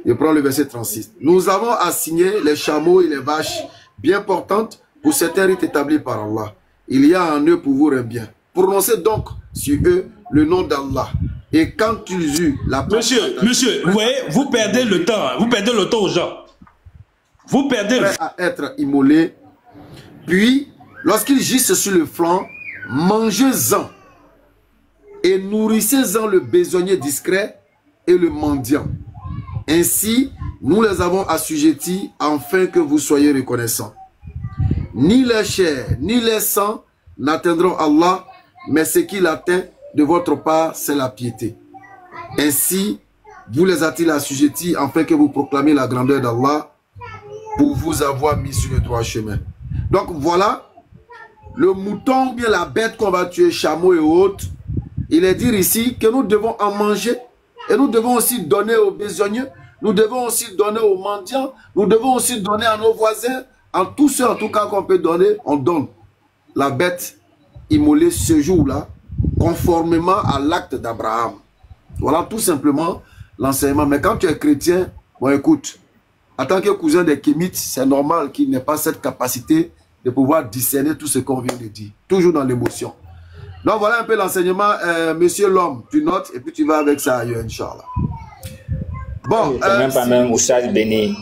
Je prends le verset 36. Nous avons assigné les chameaux et les vaches bien portantes pour certains rites établis par Allah. Il y a en eux pour vous un bien. Prononcez donc sur eux le nom d'Allah. Et quand ils eurent la... Monsieur, vous voyez, vous perdez le temps. Vous perdez le temps aux gens. Vous perdez le... à être immolés. Puis, lorsqu'ils gisent sur le flanc, mangez-en et nourrissez-en le besognier discret et le mendiant. Ainsi, nous les avons assujettis afin que vous soyez reconnaissants. Ni les chairs, ni les sangs n'atteindront Allah, mais ce qu'il atteint de votre part, c'est la piété. Ainsi, vous les a-t-il assujettis afin que vous proclamez la grandeur d'Allah pour vous avoir mis sur le droit chemin. Donc voilà, le mouton ou bien la bête qu'on va tuer, chameau et autres, il est dit ici que nous devons en manger et nous devons aussi donner aux besogneux, nous devons aussi donner aux mendiants, nous devons aussi donner à nos voisins, en tous ceux en tout cas qu'on peut donner, on donne la bête immolée ce jour-là, conformément à l'acte d'Abraham. Voilà tout simplement l'enseignement. Mais quand tu es chrétien, bon écoute, en tant que cousin des Kémites, c'est normal qu'il n'ait pas cette capacité de pouvoir discerner tout ce qu'on vient de dire. Toujours dans l'émotion. Donc voilà un peu l'enseignement. Monsieur l'homme, tu notes et puis tu vas avec ça ailleurs, Inch'Allah. Bon. Même pas même Oussad Béni.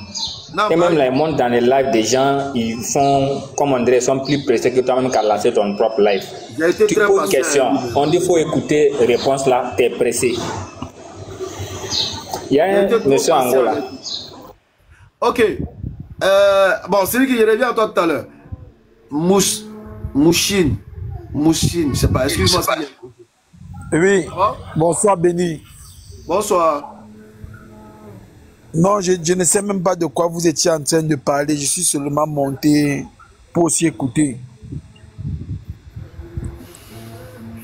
Et même là, ils montent dans les lives des gens, ils font, comme on dirait, ils sont plus pressés que toi-même qu'à lancer ton propre live. Tu poses une question, on dit qu'il faut écouter la réponse là, tu es pressé. Il y a un monsieur en Angola. Ok. Bon, c'est lui qui revient à toi tout à l'heure. Mouchine, je sais pas, excuse-moi. Oui, bonsoir Béni. Bonsoir. Non, je ne sais même pas de quoi vous étiez en train de parler. Je suis seulement monté pour aussi écouter.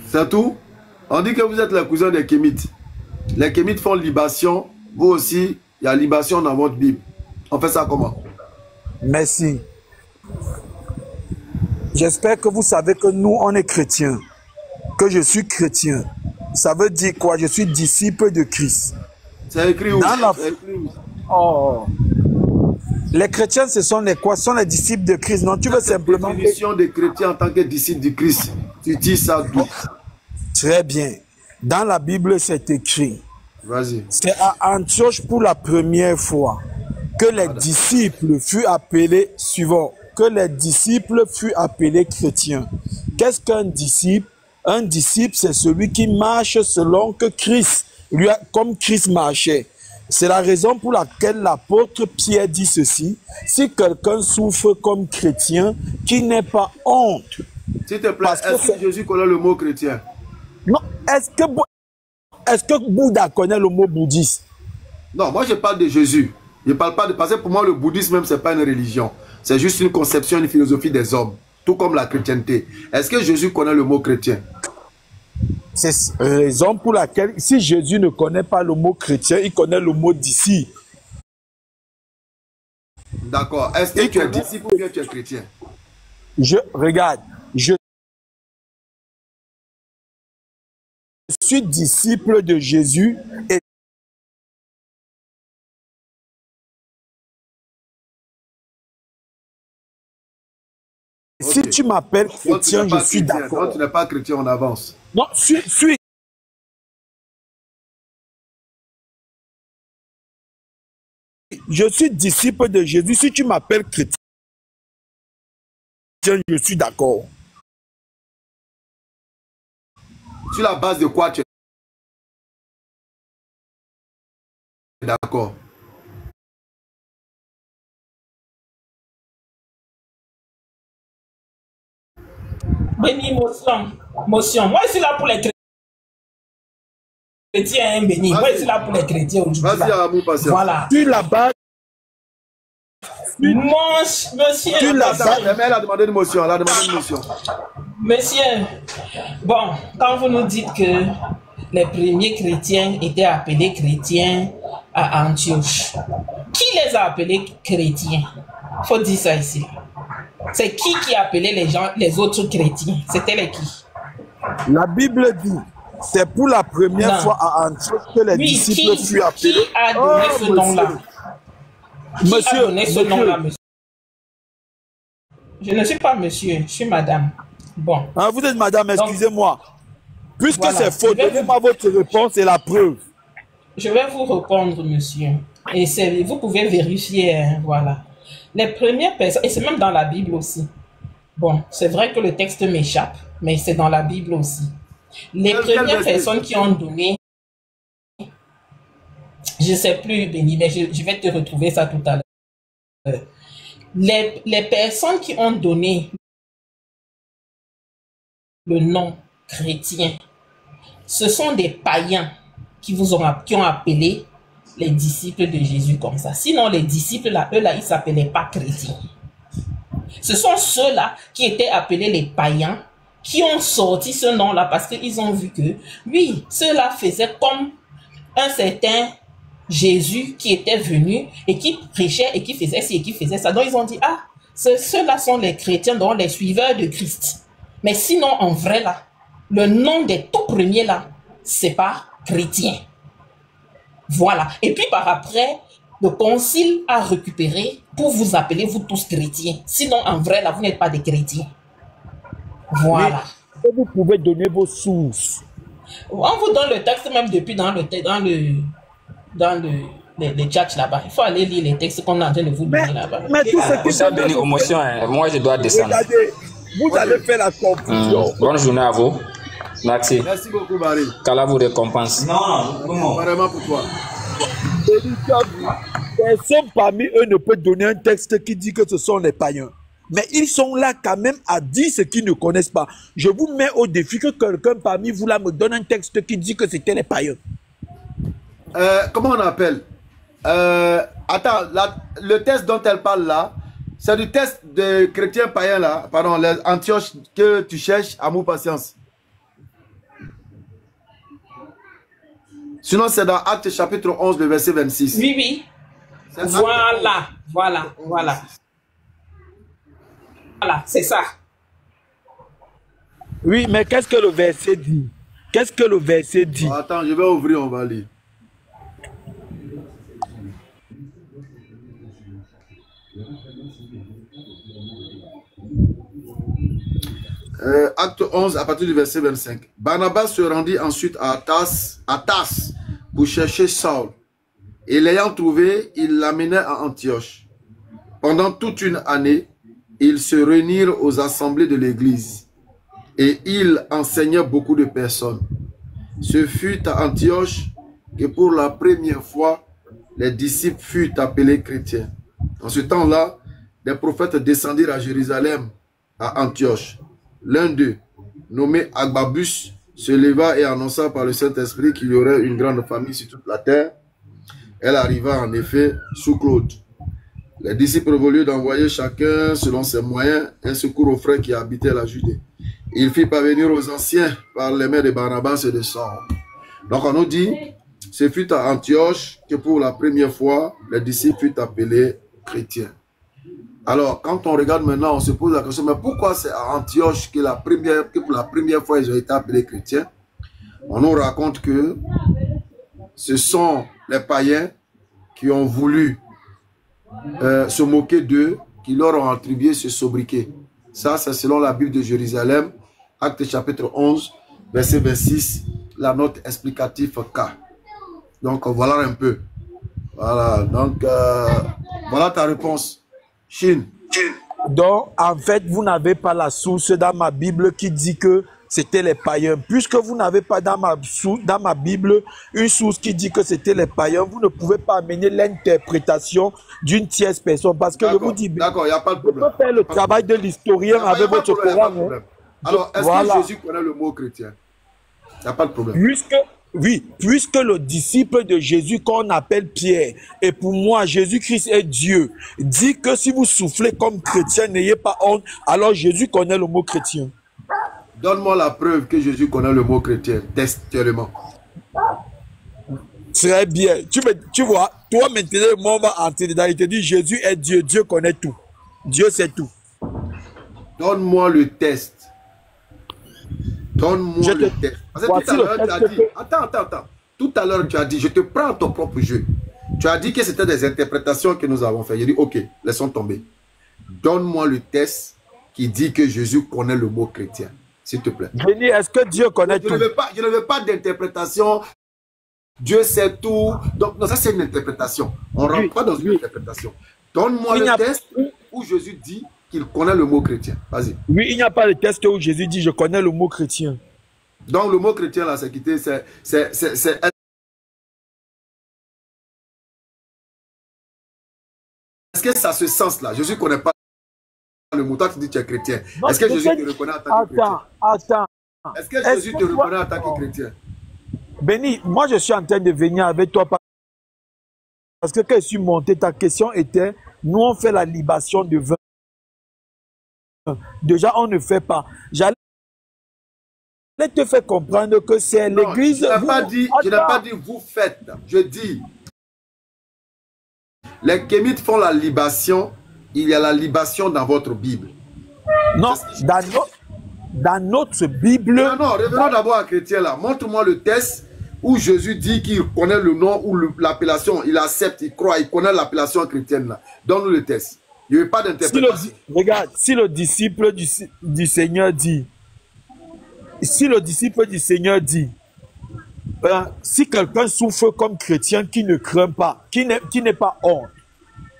C'est tout? On dit que vous êtes le cousin des Kémites. Les Kémites font libation. Vous aussi, il y a libation dans votre Bible. On fait ça comment? Merci. J'espère que vous savez que nous, on est chrétiens. Que je suis chrétien. Ça veut dire quoi? Je suis disciple de Christ. C'est écrit où? Oh. Les chrétiens, ce sont les quoi? Ce sont les disciples de Christ. Non, tu veux simplement... La définition des chrétiens en tant que disciples de Christ. Tu dis ça d'où? Très bien. Dans la Bible, c'est écrit. Vas-y. C'est à Antioche pour la première fois que les disciples furent appelés, suivant, que les disciples furent appelés chrétiens. Qu'est-ce qu'un disciple? Un disciple, c'est celui qui marche selon que Christ, lui comme Christ marchait. C'est la raison pour laquelle l'apôtre Pierre dit ceci: si quelqu'un souffre comme chrétien, qu'il n'ait pas honte. S'il te plaît, est-ce que Jésus connaît le mot chrétien? Non, est-ce que Bouddha connaît le mot bouddhiste? Non, moi je parle de Jésus. Je ne parle pas de... Parce que pour moi, le bouddhisme même, ce n'est pas une religion. C'est juste une conception, une philosophie des hommes. Tout comme la chrétienté. Est-ce que Jésus connaît le mot chrétien? C'est la raison pour laquelle, si Jésus ne connaît pas le mot chrétien, il connaît le mot disciple. D'accord. Est-ce que tu es disciple ou bien tu es chrétien? Regarde, je suis disciple de Jésus et si tu m'appelles chrétien, je suis d'accord. Quand tu n'es pas chrétien, on avance. Non, suis. Je suis disciple de Jésus. Si tu m'appelles chrétien, je suis d'accord. Sur la base de quoi tu es d'accord? Béni, motion. Moi, je suis là pour les chrétiens. chrétiens, béni. Moi, je suis là pour les chrétiens aujourd'hui. Vas-y, Amou, patience. Voilà. Tu là-bas. Monsieur. Tu là-bas. Elle a demandé une motion. Elle a demandé une motion. Monsieur, bon, quand vous nous dites que les premiers chrétiens étaient appelés chrétiens à Antioche, qui les a appelés chrétiens? Il faut dire ça ici. C'est qui a appelé les gens, les autres chrétiens? C'était les qui? La Bible dit, c'est pour la première fois à Antioche que les disciples furent appelés. Qui a donné ce nom-là? Qui a donné ce nom-là, monsieur? Je ne suis pas monsieur, je suis madame. Bon. Ah, vous êtes madame, excusez-moi. Puisque voilà, c'est faux, donnez-moi votre réponse et la preuve. Je vais vous répondre, monsieur. Et vous pouvez vérifier, hein, voilà. Les premières personnes, et c'est même dans la Bible aussi. Bon, c'est vrai que le texte m'échappe, mais c'est dans la Bible aussi. Les premières personnes qui ont donné, je ne sais plus, Béni, mais je vais te retrouver ça tout à l'heure. Les personnes qui ont donné le nom chrétien, ce sont des païens qui ont appelé les disciples de Jésus comme ça. Sinon, les disciples, là, eux, là, ils ne s'appelaient pas chrétiens. Ce sont ceux-là qui étaient appelés les païens qui ont sorti ce nom-là parce qu'ils ont vu que, oui, ceux-là faisaient comme un certain Jésus qui était venu et qui prêchait et qui faisait ci et qui faisait ça. Donc, ils ont dit, ah, ceux-là sont les chrétiens, donc les suiveurs de Christ. Mais sinon, en vrai, là, le nom des tout premiers, là, c'est pas chrétien. Voilà. Et puis, par après, le concile a récupéré pour vous appeler, vous tous chrétiens. Sinon, en vrai, là, vous n'êtes pas des chrétiens. Voilà. Mais vous pouvez donner vos sources. On vous donne le texte même depuis dans le chat là-bas. Il faut aller lire les textes qu'on est en train de vous donner là-bas. Mais tout ce qui ça béni commotion, moi je dois descendre. Regardez, vous allez faire la confusion. Bonne journée à vous. Merci. Merci beaucoup, Barry. Qu'Allah vous récompense. Non, vraiment pour toi. Personne parmi eux ne peut donner un texte qui dit que ce sont les païens. Mais ils sont là quand même à dire ce qu'ils ne connaissent pas. Je vous mets au défi que quelqu'un parmi vous là me donne un texte qui dit que c'était les païens. Comment on appelle? Attends, le test dont elle parle là, c'est du test de chrétiens païens là, pardon, les Antioches que tu cherches, amour, patience. Sinon, c'est dans Actes chapitre 11, le verset 26. Oui, oui. Voilà, voilà, voilà. Voilà, c'est ça. Oui, mais qu'est-ce que le verset dit? Qu'est-ce que le verset dit? Attends, je vais ouvrir, on va lire. Acte 11, à partir du verset 25. Barnabas se rendit ensuite à Tarse pour chercher Saul. Et l'ayant trouvé, il l'amenait à Antioche. Pendant toute une année, ils se réunirent aux assemblées de l'église. Et il enseignait beaucoup de personnes. Ce fut à Antioche que pour la première fois, les disciples furent appelés chrétiens. En ce temps-là, des prophètes descendirent à Jérusalem, à Antioche. L'un d'eux, nommé Agbabus, se leva et annonça par le Saint-Esprit qu'il y aurait une grande famille sur toute la terre. Elle arriva en effet sous Claude. Les disciples, au lieu d'envoyer chacun selon ses moyens un secours aux frères qui habitaient la Judée, il fit parvenir aux anciens par les mains de Barnabas et de Saul. Donc on nous dit, ce fut à Antioche que pour la première fois, les disciples furent appelés chrétiens. Alors, quand on regarde maintenant, on se pose la question, mais pourquoi c'est à Antioche que pour la première fois, ils ont été appelés chrétiens? On nous raconte que ce sont les païens qui ont voulu se moquer d'eux, qui leur ont attribué ce sobriquet. Ça, c'est selon la Bible de Jérusalem, Acte chapitre 11, verset 26, la note explicative K. Donc, voilà un peu. Voilà, donc, voilà ta réponse. Chine. Donc, en fait, vous n'avez pas la source dans ma Bible qui dit que c'était les païens. Puisque vous n'avez pas dans ma Bible une source qui dit que c'était les païens, vous ne pouvez pas amener l'interprétation d'une tierce personne. Parce que je vous dis, d'accord, il n'y a pas de problème. Vous pouvez faire le travail de l'historien avec votre Coran. Alors, est-ce que Jésus connaît le mot chrétien? Il n'y a pas de problème. oui, puisque le disciple de Jésus qu'on appelle Pierre, et pour moi, Jésus-Christ est Dieu, dit que si vous soufflez comme chrétien, n'ayez pas honte, alors Jésus connaît le mot chrétien. Donne-moi la preuve que Jésus connaît le mot chrétien, textuellement. Très bien. Tu vois, toi maintenant, moi, on va entrer dedans. Il te dit Jésus est Dieu, Dieu connaît tout. Dieu sait tout. Donne-moi le test. Donne-moi le test. Parce que tout à l'heure, tu as dit... Attends. Tout à l'heure, tu as dit, je te prends ton propre jeu. Tu as dit que c'était des interprétations que nous avons fait. J'ai dit, ok, laissons tomber. Donne-moi le test qui dit que Jésus connaît le mot chrétien. S'il te plaît. Béni, est-ce que Dieu connaît tout? Je ne veux pas d'interprétation. Dieu sait tout. Donc, non, ça c'est une interprétation. On ne rentre pas dans une interprétation. Donne-moi le test où Jésus dit qu'il connaît le mot chrétien. Vas-y. Oui, il n'y a pas de test où Jésus dit je connais le mot chrétien. Donc, le mot chrétien, là, c'est quitter, c'est... Est-ce que ça se sens là? Jésus ne connaît pas le mot. Toi, tu dis que tu es chrétien. Est-ce que Jésus te reconnaît en tant que chrétien? Attends. Est-ce que Jésus te reconnaît en tant que chrétien? Béni, moi je suis en train de venir avec toi parce que quand je suis monté, ta question était, nous on fait la libation de vin. Déjà on ne fait pas. J'allais te faire comprendre que c'est l'église. Je n'ai pas dit vous faites. Je dis, les kémites font la libation, il y a la libation dans votre Bible. Non, dans notre Bible... Non, revenons d'abord à chrétien là. Montre-moi le test où Jésus dit qu'il connaît le nom ou l'appellation. Il accepte, il croit, il connaît l'appellation chrétienne là. Donne-nous le test. Il n'y a pas d'interprétation. Regarde, si le disciple du Seigneur dit... Si le disciple du Seigneur dit... si quelqu'un souffre comme chrétien qui ne craint pas, qui n'est pas honte,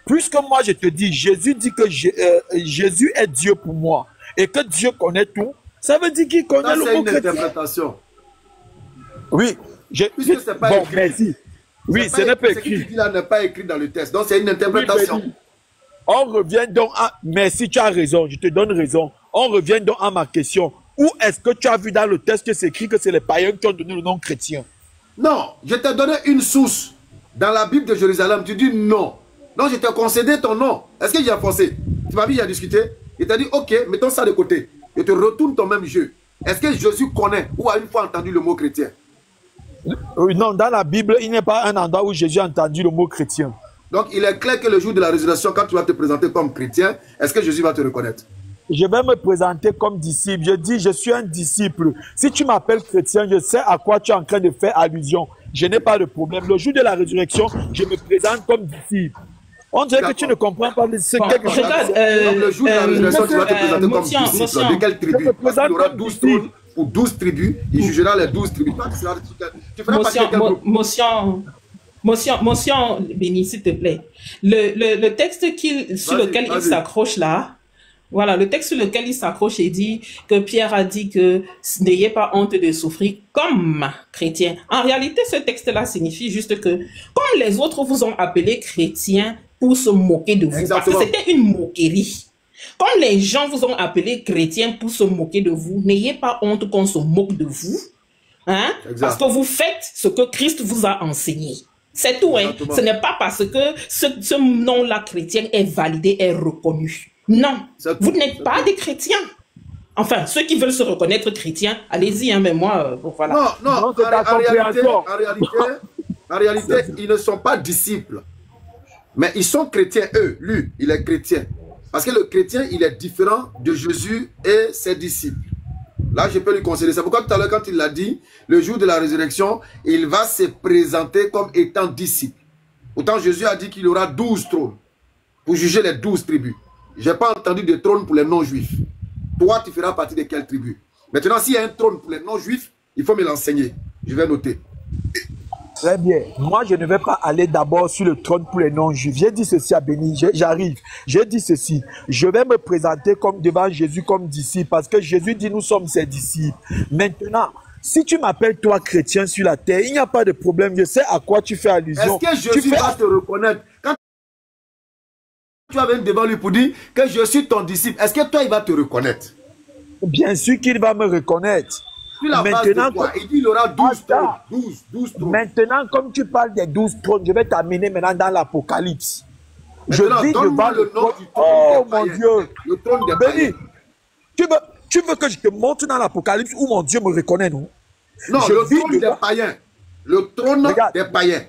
puisque moi je te dis, Jésus dit que Jésus est Dieu pour moi et que Dieu connaît tout, ça veut dire qu'il connaît le mot chrétien. C'est une interprétation. Oui. Puisque c'est pas écrit. Merci. Oui, ce n'est pas écrit. Ce que tu dis là n'est pas écrit dans le texte. Donc c'est une interprétation. Oui, on revient donc à... Merci, tu as raison. Je te donne raison. On revient donc à ma question. Où est-ce que tu as vu dans le texte que c'est écrit que c'est les païens qui ont donné le nom chrétien? Non, je t'ai donné une source. Dans la Bible de Jérusalem, tu dis non. Non, je t'ai concédé ton nom. Est-ce que j'ai forcé? Tu m'as vu, j'ai discuté. Il t'a dit, ok, mettons ça de côté. Je te retourne ton même jeu. Est-ce que Jésus connaît ou a une fois entendu le mot chrétien? Non, dans la Bible, il n'y a pas un endroit où Jésus a entendu le mot chrétien. Donc, il est clair que le jour de la résurrection, quand tu vas te présenter comme chrétien, est-ce que Jésus va te reconnaître? Je vais me présenter comme disciple. Je dis, je suis un disciple. Si tu m'appelles chrétien, je sais à quoi tu es en train de faire allusion. Je n'ai pas de problème. Le jour de la résurrection, je me présente comme disciple. On dirait que tu ne comprends pas ce quelque chose. Le jour de la résurrection, tu vas te présenter comme disciple. De quelle tribu? Parce qu'il y aura 12 trônes ou 12 tribus. Il jugera les 12 tribus. Tu feras partie de quel groupe? Motion, Béni, s'il te plaît. Le texte sur lequel il s'accroche là, voilà, le texte sur lequel il s'accroche et dit que Pierre a dit que n'ayez pas honte de souffrir comme chrétien. En réalité, ce texte-là signifie juste que, comme les autres vous ont appelé chrétien pour se moquer de vous, exactement, parce que c'était une moquerie. Comme les gens vous ont appelé chrétien pour se moquer de vous, n'ayez pas honte qu'on se moque de vous, hein, parce que vous faites ce que Christ vous a enseigné. C'est tout, hein. Ce n'est pas parce que ce nom-là chrétien est validé, est reconnu. Non, vous n'êtes pas des chrétiens. Enfin, ceux qui veulent se reconnaître chrétiens, allez-y, hein, mais moi, voilà. Non, en réalité, ils ne sont pas disciples. Mais ils sont chrétiens, eux. Lui, il est chrétien. Parce que le chrétien, il est différent de Jésus et ses disciples. Là, je peux lui concéder. C'est pourquoi tout à l'heure, quand il l'a dit, le jour de la résurrection, il va se présenter comme étant disciple. Autant Jésus a dit qu'il y aura 12 trônes pour juger les 12 tribus. Je n'ai pas entendu de trône pour les non-juifs. Toi, tu feras partie de quelle tribu? Maintenant, s'il y a un trône pour les non-juifs, il faut me l'enseigner. Je vais noter. Très bien. Moi, je ne vais pas aller d'abord sur le trône pour les non-juifs. J'ai dit ceci à Béni, j'arrive. J'ai dit ceci. Je vais me présenter comme devant Jésus comme disciple parce que Jésus dit nous sommes ses disciples. Maintenant, si tu m'appelles toi chrétien sur la terre, il n'y a pas de problème. Je sais à quoi tu fais allusion. Est-ce que Jésus va te reconnaître? Quand tu vas venir devant lui pour dire que je suis ton disciple, est-ce que toi, il va te reconnaître? Bien sûr qu'il va me reconnaître. Maintenant, il dit il aura 12 trônes. 12 trônes. Maintenant, comme tu parles des 12 trônes, je vais t'amener maintenant dans l'Apocalypse. Je vis devant le trône. Oh mon Dieu. Le trône des païens. Tu veux que je te montre dans l'Apocalypse où mon Dieu me reconnaît, non? Non, le trône des païens. Le trône des païens.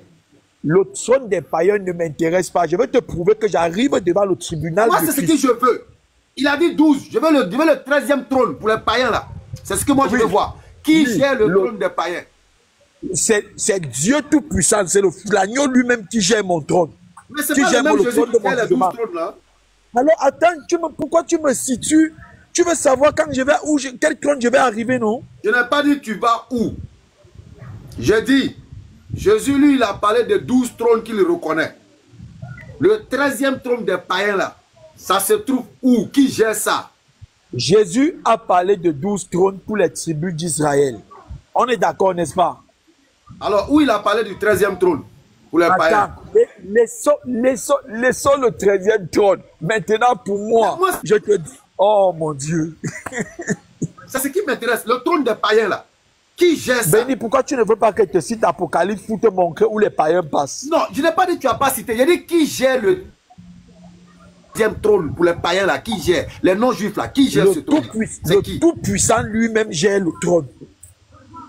Le trône des païens ne m'intéresse pas. Je veux te prouver que j'arrive devant le tribunal. Moi, c'est ce que je veux. Il a dit 12. Je veux le 13e trône pour les païens là. C'est ce que moi je veux voir. Qui gère le trône des païens? C'est Dieu Tout-Puissant. C'est l'agneau lui-même qui gère mon trône. Mais c'est pas le même Jésus qui gère les 12 trônes là. Alors attends, pourquoi tu me situes? Tu veux savoir quand je vais où, quel trône je vais arriver, non? Je n'ai pas dit tu vas où. J'ai dit, Jésus lui il a parlé de 12 trônes qu'il reconnaît. Le 13e trône des païens là, ça se trouve où? Qui gère ça? Jésus a parlé de 12 trônes pour les tribus d'Israël. On est d'accord, n'est-ce pas? Alors, où il a parlé du 13e trône pour les païens? Laissons le 13e trône. Maintenant, pour moi, je te dis, oh mon Dieu. C'est ce qui m'intéresse, le trône des païens là. Qui gère ça? Béni, pourquoi tu ne veux pas que je te cite Apocalypse pour te montrer où les païens passent? Non, je n'ai pas dit que tu n'as pas cité. J'ai dit qui gère le trône pour les païens là, qui gère les non-juifs là, qui gère ce trône? Le Tout-Puissant lui-même gère le trône.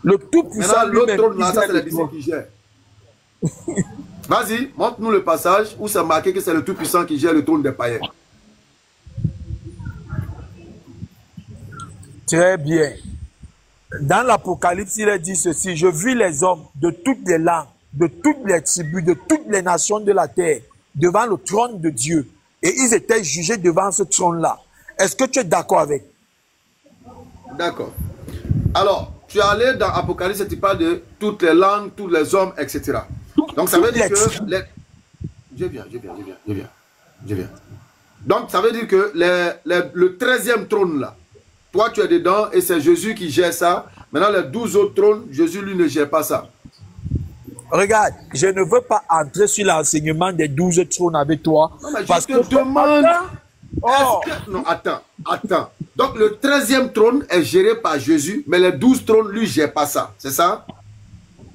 Le Tout-Puissant lui-même. L'autre trône là, ça c'est les disciples qui gèrent. Vas-y, montre-nous le passage où c'est marqué que c'est le Tout-Puissant qui gère le trône des païens. Très bien. Dans l'Apocalypse, il est dit ceci: je vis les hommes de toutes les langues, de toutes les tribus, de toutes les nations de la terre, devant le trône de Dieu. Et ils étaient jugés devant ce trône-là. Est-ce que tu es d'accord avec? D'accord. Alors, tu es allé dans Apocalypse et tu parles de toutes les langues, tous les hommes, etc. Donc, ça veut dire que... Je viens. Donc, ça veut dire que le 13e trône, là, toi, tu es dedans et c'est Jésus qui gère ça. Maintenant, les 12 autres trônes, Jésus, lui, ne gère pas ça. Regarde, je ne veux pas entrer sur l'enseignement des 12 trônes avec toi. Non, mais parce que je te demande... Non, attends. Donc, le 13e trône est géré par Jésus, mais les 12 trônes, lui, ne gèrent pas ça. C'est ça?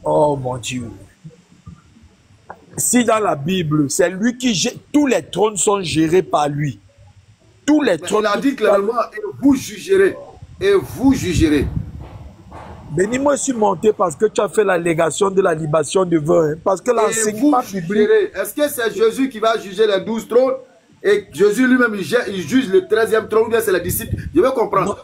Oh, mon Dieu. Si dans la Bible, c'est lui qui gère... Tous les trônes sont gérés par lui. Tous les trônes... Il a dit clairement, et vous jugerez. Et vous jugerez. Béni, moi, je suis monté parce que tu as fait la légation de la libation de vin. Hein, parce que l'enseignement biblique... Est-ce que c'est Jésus qui va juger les 12 trônes? Et Jésus lui-même, il juge le 13e trône, ou bien c'est les disciples? Je veux comprendre.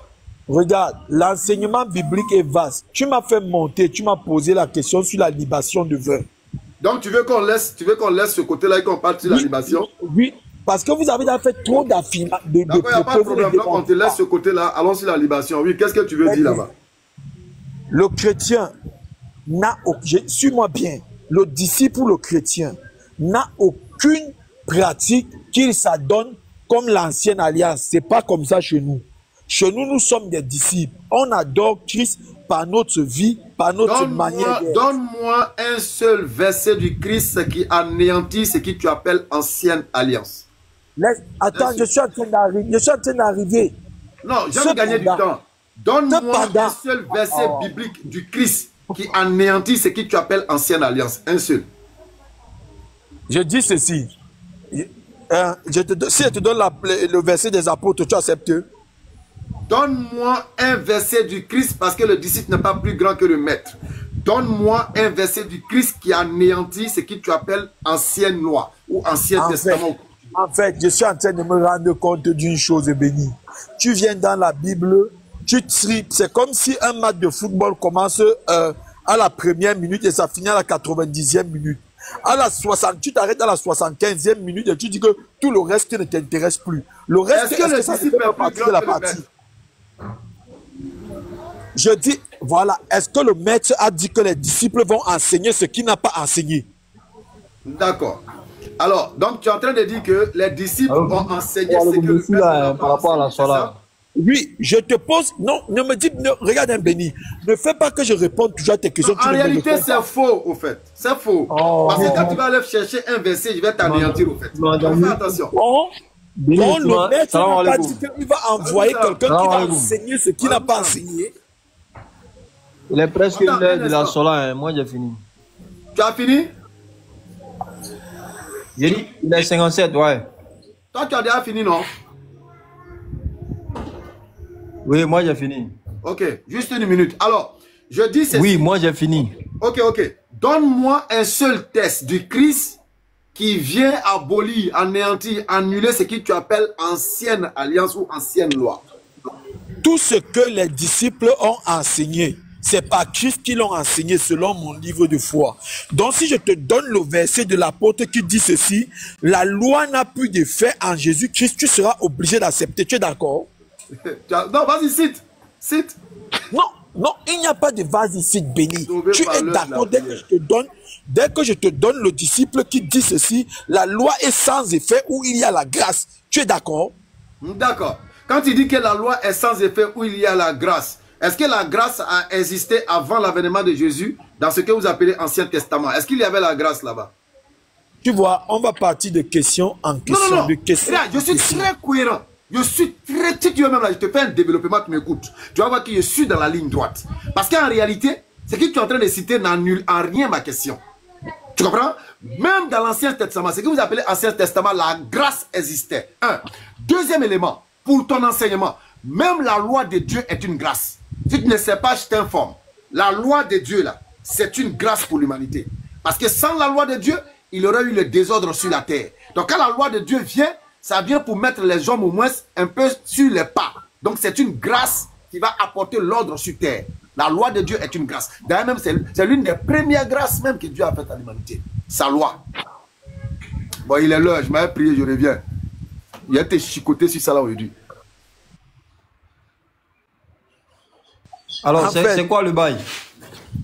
Non. Regarde, l'enseignement biblique est vaste. Tu m'as fait monter, tu m'as posé la question sur la libation de vin. Donc, tu veux qu'on laisse ce côté-là et qu'on parle sur la libation? Oui, parce que vous avez fait trop d'affinage. D'accord, il n'y a pas de problème. Donc, on te laisse ce côté-là. Allons sur la libation. Oui, qu'est-ce que tu veux dire là-bas? Le chrétien n'a aucun... Suis-moi bien. Le disciple ou le chrétien n'a aucune pratique qu'il s'adonne comme l'ancienne alliance. Ce n'est pas comme ça chez nous. Chez nous, nous sommes des disciples. On adore Christ par notre vie, par notre manière d'être. Donne-moi un seul verset du Christ qui anéantit ce que tu appelles ancienne alliance. Attends, je suis en train d'arriver. Non, j'aime gagner du temps. Donne-moi un seul verset biblique du Christ qui anéantit ce que tu appelles ancienne alliance. Un seul. Je dis ceci. Si je te donne le verset des apôtres, tu acceptes? Donne-moi un verset du Christ parce que le disciple n'est pas plus grand que le maître. Donne-moi un verset du Christ qui anéantit ce que tu appelles ancienne loi ou ancien testament. En fait, je suis en train de me rendre compte d'une chose, bénie. Tu viens dans la Bible, tu tripes. C'est comme si un match de football commence à la première minute et ça finit à la 90e minute. À la 60, tu t'arrêtes à la 75e minute et tu dis que tout le reste ne t'intéresse plus. Le reste, est-ce que ça fait partie de la partie? Je dis, voilà, est-ce que le maître a dit que les disciples vont enseigner ce qu'il n'a pas enseigné? D'accord. Alors, donc tu es en train de dire que les disciples ont enseigné ce que le maître n'a pas par rapport à la soirée. Oui, je te pose... Non, ne me dis... regarde un béni. Ne fais pas que je réponde toujours à tes questions. Non, en réalité, c'est faux, au fait. C'est faux. Parce que quand tu vas aller chercher un verset, je vais t'anéantir, au fait. Donc, fais attention. Donc, le maître n'a pas dit qu'il va envoyer quelqu'un qui va enseigner ce qu'il n'a pas enseigné. Il est presque l'heure de la sola, hein. Moi j'ai fini. Tu as fini? J'ai dit, il est 57, ouais. Toi, tu as déjà fini, non? Oui, moi j'ai fini. Ok, juste une minute. Alors, je dis ceci. Oui, moi j'ai fini. Ok, ok. Donne-moi un seul test du Christ qui vient abolir, anéantir, annuler ce que tu appelles ancienne alliance ou ancienne loi. Tout ce que les disciples ont enseigné, c'est par Christ qui l'ont enseigné selon mon livre de foi. Donc si je te donne le verset de l'apôtre qui dit ceci, la loi n'a plus d'effet en Jésus-Christ, tu seras obligé d'accepter. Tu es d'accord? Non, vas-y, cite. Cite. Non, non, il n'y a pas de vas-y, cite béni. Tu es d'accord dès que je te donne le disciple qui dit ceci, la loi est sans effet où il y a la grâce. Tu es d'accord? D'accord. Quand tu dis que la loi est sans effet où il y a la grâce, est-ce que la grâce a existé avant l'avènement de Jésus dans ce que vous appelez Ancien Testament? Est-ce qu'il y avait la grâce là-bas? Tu vois, on va partir de question en question. Non. De question là, je suis très cohérent. Je suis très... Si tu veux même là, je te fais un développement, tu m'écoutes. Tu vas voir que je suis dans la ligne droite. Parce qu'en réalité, ce que tu es en train de citer n'annule en rien ma question. Tu comprends? Même dans l'Ancien Testament, ce que vous appelez Ancien Testament, la grâce existait. Un. Deuxième élément, pour ton enseignement, même la loi de Dieu est une grâce. Si tu ne sais pas, je t'informe. La loi de Dieu, là, c'est une grâce pour l'humanité. Parce que sans la loi de Dieu, il y aurait eu le désordre sur la terre. Donc quand la loi de Dieu vient, ça vient pour mettre les hommes au moins un peu sur les pas. Donc c'est une grâce qui va apporter l'ordre sur terre. La loi de Dieu est une grâce. D'ailleurs même, c'est l'une des premières grâces même que Dieu a faites à l'humanité. Sa loi. Bon, il est l'heure, je m'avais prié, je reviens. Il a été chicoté sur ça là aujourd'hui. Alors, c'est quoi le bail?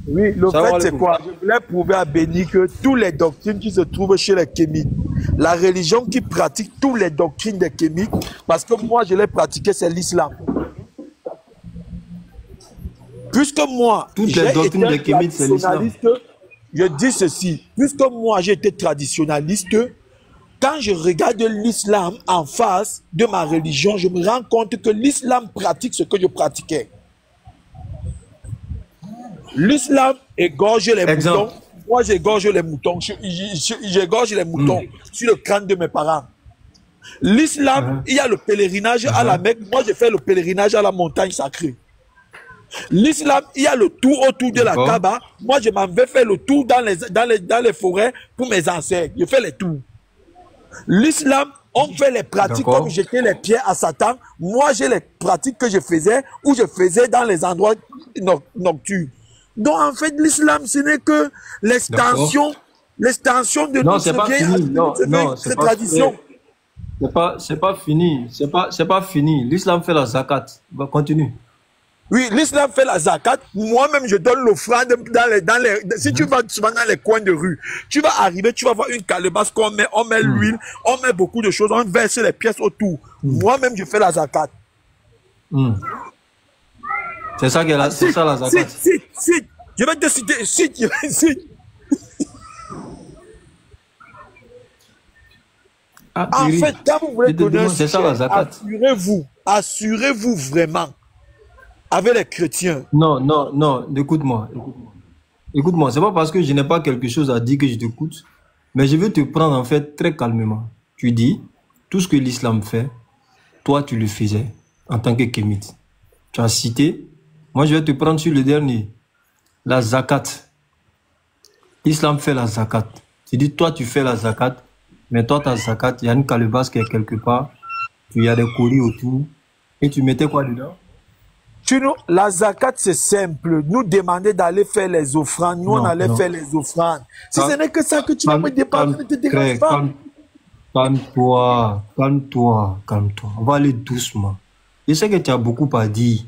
Oui, le fait c'est quoi? Je voulais prouver à Béni que toutes les doctrines qui se trouvent chez les kémites, la religion qui pratique toutes les doctrines des kémites, parce que moi je l'ai pratiqué, c'est l'islam. Puisque moi, toutes les doctrines des kémites, c'est l'islam. Je dis ceci, puisque moi j'ai été traditionnaliste, quand je regarde l'islam en face de ma religion, je me rends compte que l'islam pratique ce que je pratiquais. L'islam égorge les moutons. Moi, j'égorge les moutons. J'égorge les moutons sur le crâne de mes parents. L'islam, il y a le pèlerinage à la Mecque. Moi, je fais le pèlerinage à la montagne sacrée. L'islam, il y a le tour autour de la Kaaba. Moi, je m'en vais faire le tour dans les forêts pour mes ancêtres. Je fais les tours. L'islam, on fait les pratiques comme jeter les pieds à Satan. Moi, j'ai les pratiques que je faisais ou je faisais dans les endroits nocturnes. Donc, en fait, l'islam, ce n'est que l'extension de notre vieille tradition. C'est pas fini. C'est pas fini. L'islam fait la zakat. Va continue. Oui, l'islam fait la zakat. Moi-même, je donne l'offrande si tu vas souvent dans les coins de rue, tu vas arriver, tu vas voir une calebasse qu'on met, on met l'huile, on met beaucoup de choses, on verse les pièces autour. Moi-même, je fais la zakat. C'est ça la zakat. Cite. Je vais te citer. Cite. En fait, quand vous voulez connaître, assurez-vous vraiment avec les chrétiens. Non, écoute-moi. Écoute-moi, c'est pas parce que je n'ai pas quelque chose à dire que je t'écoute, mais je veux te prendre en fait très calmement. Tu dis, tout ce que l'islam fait, toi tu le faisais en tant que kémite. Tu as cité, moi je vais te prendre sur le dernier, la zakat. L'islam fait la zakat. Tu dis, toi tu fais la zakat, mais toi ta zakat, il y a une calebasse qui est quelque part, il y a des colis autour, et tu mettais quoi dedans? La zakat, c'est simple. Nous demander d'aller faire les offrandes. Nous, on allait faire les offrandes. Si ce n'est que ça que tu vas me dépasser, ne te dérange pas. Calme-toi. On va aller doucement. Je sais que tu as beaucoup à dire.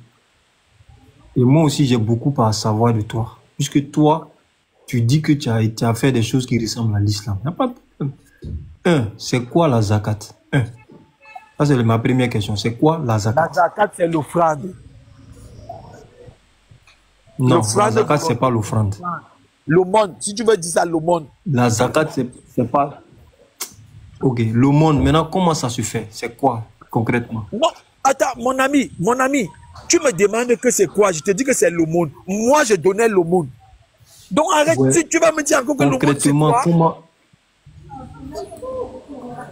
Et moi aussi, j'ai beaucoup à savoir de toi. Puisque toi, tu dis que tu as fait des choses qui ressemblent à l'islam. Il n'y a pas de problème. C'est quoi la zakat? Ça, c'est ma première question. C'est quoi la zakat? La zakat, c'est l'offrande. Non, la zakat, c'est pas l'offrande. L'aumône, si tu veux dire ça, l'aumône. La zakat, c'est pas... Ok, l'aumône, maintenant, comment ça se fait? C'est quoi, concrètement? Non, attends, mon ami, Tu me demandes que c'est quoi? Je te dis que c'est l'aumône. Moi, je donnais l'aumône. Donc arrête, Ouais. tu vas me dire encore que l'aumône c'est quoi? Comment...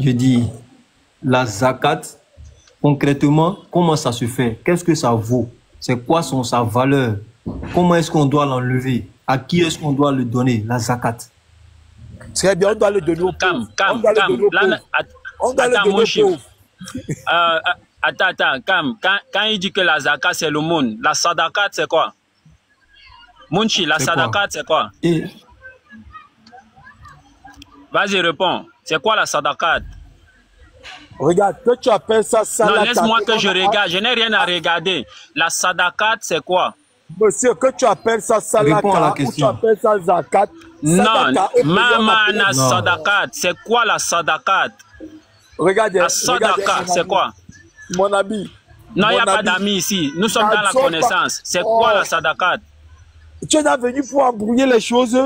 Je dis, la zakat, concrètement, comment ça se fait? Qu'est-ce que ça vaut? C'est quoi sa valeur? Comment est-ce qu'on doit l'enlever? À qui est-ce qu'on doit le donner, la zakat? Très bien, on doit le donner aux pauvres. On doit le donner aux pauvres. On doit le donner aux pauvres. Attends, quand il dit que la zakat c'est l'aumône, la sadakat c'est quoi? Mounchi, la sadakat c'est quoi? Vas-y, réponds. C'est quoi la sadakat? Regarde, que tu appelles ça salata. Non, laisse-moi que je regarde. Je n'ai rien à regarder. La sadakat, c'est quoi? Monsieur, que tu appelles ça salata ou tu appelles ça zakat? Non, mamana sadakat. C'est quoi la sadakat? Regardez. La sadakat, c'est quoi? Mon ami. Non, il n'y a pas d'amis ici. Nous sommes dans la connaissance. C'est quoi la sadakat? Tu es venu pour embrouiller les choses?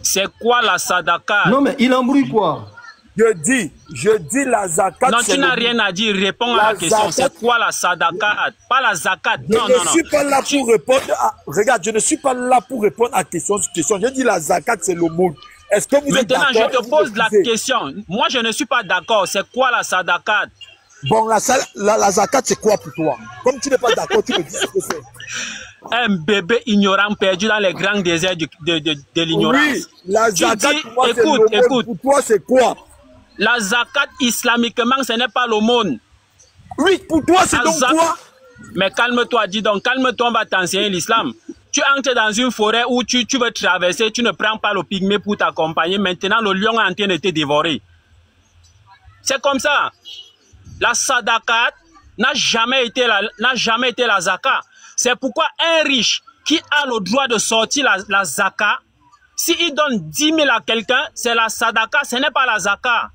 C'est quoi la sadakat? Non, mais il embrouille quoi? Je dis la zakat. Non, tu n'as rien à dire. Réponds à la question. C'est quoi la sadakat? Pas la zakat. Non, non, non. Je ne suis pas là pour répondre à... Regarde, je ne suis pas là pour répondre à question sur question. Je dis la zakat, c'est l'aumône. Est-ce que vous êtes d'accord? Maintenant, je te pose la question. Moi, je ne suis pas d'accord. C'est quoi la sadakat? Bon, la zakat, c'est quoi pour toi? Comme tu n'es pas d'accord, tu me dis ce que c'est. Un bébé ignorant perdu dans les grands déserts de l'ignorance. Oui, la zakat, dis, pour moi, écoute. Pour toi, c'est quoi? La zakat, islamiquement, ce n'est pas l'aumône. Oui, pour toi, c'est donc quoi? Mais calme-toi, dis donc, calme-toi, on va t'enseigner l'islam. Tu entres dans une forêt où tu veux traverser, tu ne prends pas le pygmée pour t'accompagner. Maintenant, le lion est en train de te dévorer. C'est comme ça. La sadakat n'a jamais été la zakat. C'est pourquoi un riche qui a le droit de sortir la zakat, s'il donne 10 000 à quelqu'un, c'est la sadaka, ce n'est pas la zakat.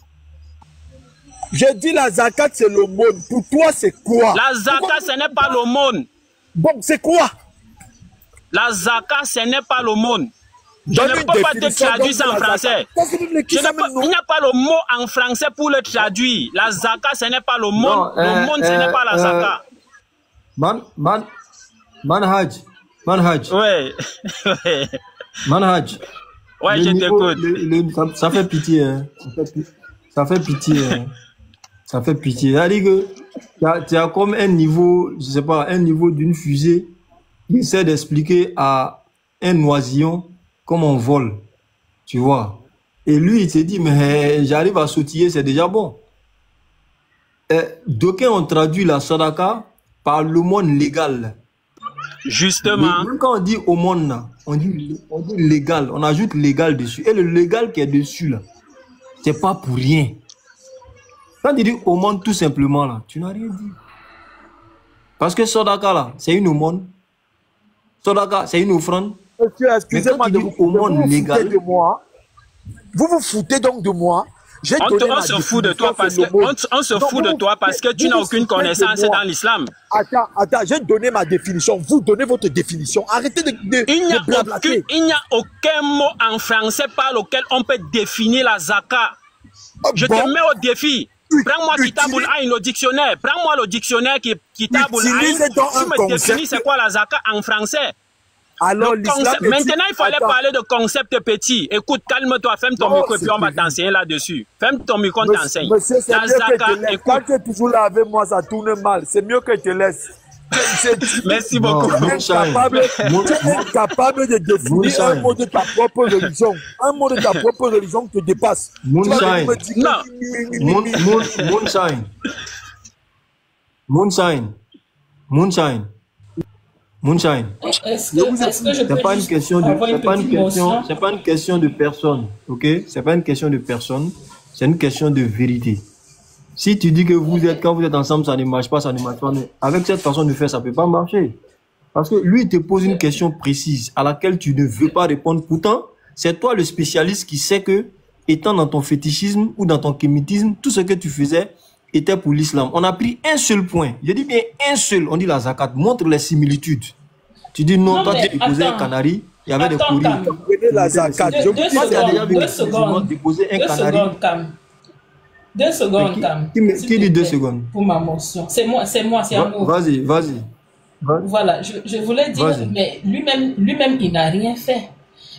Je dis la zakat, c'est l'aumône. Pour toi, c'est quoi? La zakat, ce n'est pas l'aumône. Bon, c'est quoi? La zakat, ce n'est pas l'aumône. Je ne peux pas te traduire ça en français. Il n'y a pas le mot en français pour le traduire. La zakat, ce n'est pas l'aumône. L'aumône, ce n'est pas la zakat. Manhaj. Ouais. Manhaj. Ouais, je t'écoute. Ça fait pitié. Hein. Ça fait pitié. Hein. Ça fait pitié. C'est-à-dire que tu as comme un niveau, je sais pas, un niveau d'une fusée qui essaie d'expliquer à un oisillon comment on vole. Tu vois. Et lui, il s'est dit, mais j'arrive à sautiller, c'est déjà bon. D'aucuns ont traduit la sadaka par l'aumône légal. Justement. Même quand on dit aumône, on dit légal, on ajoute légal dessus. Et le légal qui est dessus, là, c'est pas pour rien. Quand tu dis aumône tout simplement, là, tu n'as rien dit. Parce que sadaka, là, c'est une aumône. Sadaka, c'est une offrande. Monsieur, excusez-moi de vous Vous vous foutez donc de moi. On se fout de toi parce que tu n'as aucune connaissance dans l'islam. Attends, j'ai donné ma définition. Vous donnez votre définition. Arrêtez de blablater. Il n'y a aucun mot en français par lequel on peut définir la zakat. Je te mets au défi. Prends-moi Kitaboul Aïn, le dictionnaire. Prends-moi le dictionnaire Kitaboul Aïn. Tu me définis c'est quoi la zakat en français. Alors, maintenant, il fallait parler de concept petit. Écoute, calme-toi, ferme ton micro et puis on va t'enseigner là-dessus. Ferme ton micro, on t'enseigne. Monsieur, c'est mieux que te laisse. Quand tu es toujours là avec moi, ça tourne mal. C'est mieux que je te laisse. Merci beaucoup. Tu es incapable de définir un mot de ta propre religion. Un mot de ta propre religion te dépasse. Moonshine. C'est pas une question de personne, ok? C'est pas une question de personne, c'est une question de vérité. Si tu dis que quand vous êtes ensemble, ça ne marche pas, mais avec cette façon de faire, ça peut pas marcher. Parce que lui, il te pose une question précise à laquelle tu ne veux pas répondre. Pourtant, c'est toi le spécialiste qui sait que, étant dans ton fétichisme ou dans ton kémitisme, tout ce que tu faisais était pour l'islam. On a pris un seul point. Je dis bien un seul. On dit la zakat. Montre les similitudes. Tu dis non, toi tu déposais un canari. Il y avait des courriers. La zakat. Deux secondes. Déposer un canari. 2 secondes, Cam. Qui dit 2 secondes? Pour ma motion. C'est moi, c'est un mot. Vas-y. Voilà, je voulais dire, mais lui-même, il n'a rien fait.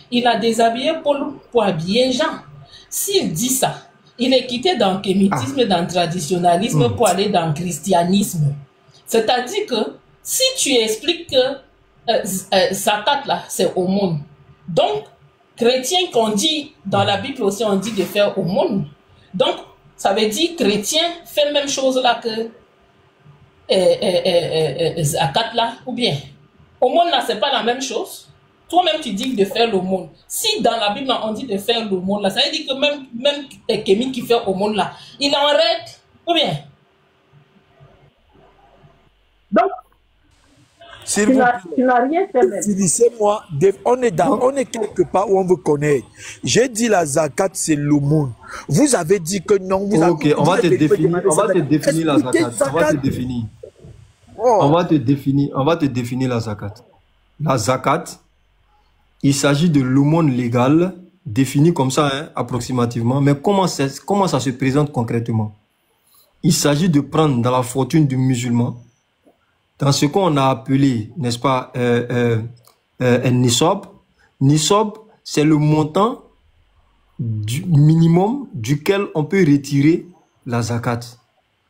Il a déshabillé Paul pour habiller Jean. S'il dit ça, il est quitté dans le kémitisme, dans le traditionnalisme pour aller dans le christianisme. C'est-à-dire que si tu expliques que zakat là, c'est aumône. Donc, chrétien qu'on dit, dans la Bible aussi, on dit de faire aumône. Donc, ça veut dire chrétien fait la même chose là que zakat là, ou bien aumône là, c'est pas la même chose. Toi-même, tu dis de faire l'aumône. Si dans la Bible, on dit de faire l'aumône là, ça veut dire que même Kémy qui fait aumône là, il est en règle, ou bien. Donc, tu n'as rien fait même. Utilisez-moi, on est quelque part où on vous connaît. J'ai dit la zakat, c'est l'aumône. Vous avez dit que non. Ok, on va te définir la zakat. On va te définir. On va te définir la zakat. La zakat, il s'agit de l'aumône légale, définie comme ça, hein, approximativement. Mais comment ça se présente concrètement? Il s'agit de prendre dans la fortune du musulman, dans ce qu'on a appelé, n'est-ce pas, un nisab. Nisab, c'est le montant du minimum duquel on peut retirer la zakat.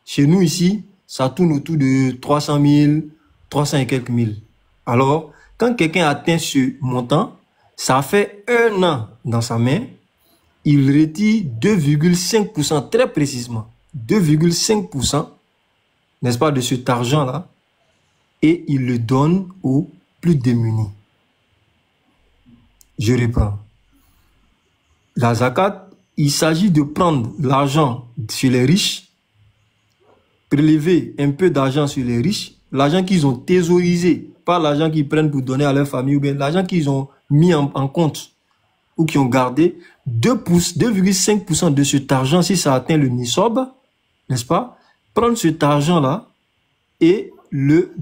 Chez nous ici, ça tourne autour de 300 000, 300 et quelques mille. Alors, quand quelqu'un atteint ce montant, ça fait 1 an dans sa main, il retire 2,5%, très précisément, 2,5%, n'est-ce pas, de cet argent-là, et il le donne aux plus démunis. Je reprends. La zakat, il s'agit de prendre l'argent sur les riches, prélever un peu d'argent sur les riches, l'argent qu'ils ont thésaurisé, pas l'argent qu'ils prennent pour donner à leur famille, ou bien l'argent qu'ils ont mis en compte, ou qui ont gardé 2,5% de cet argent, si ça atteint le nisab, n'est-ce pas, prendre cet argent-là et le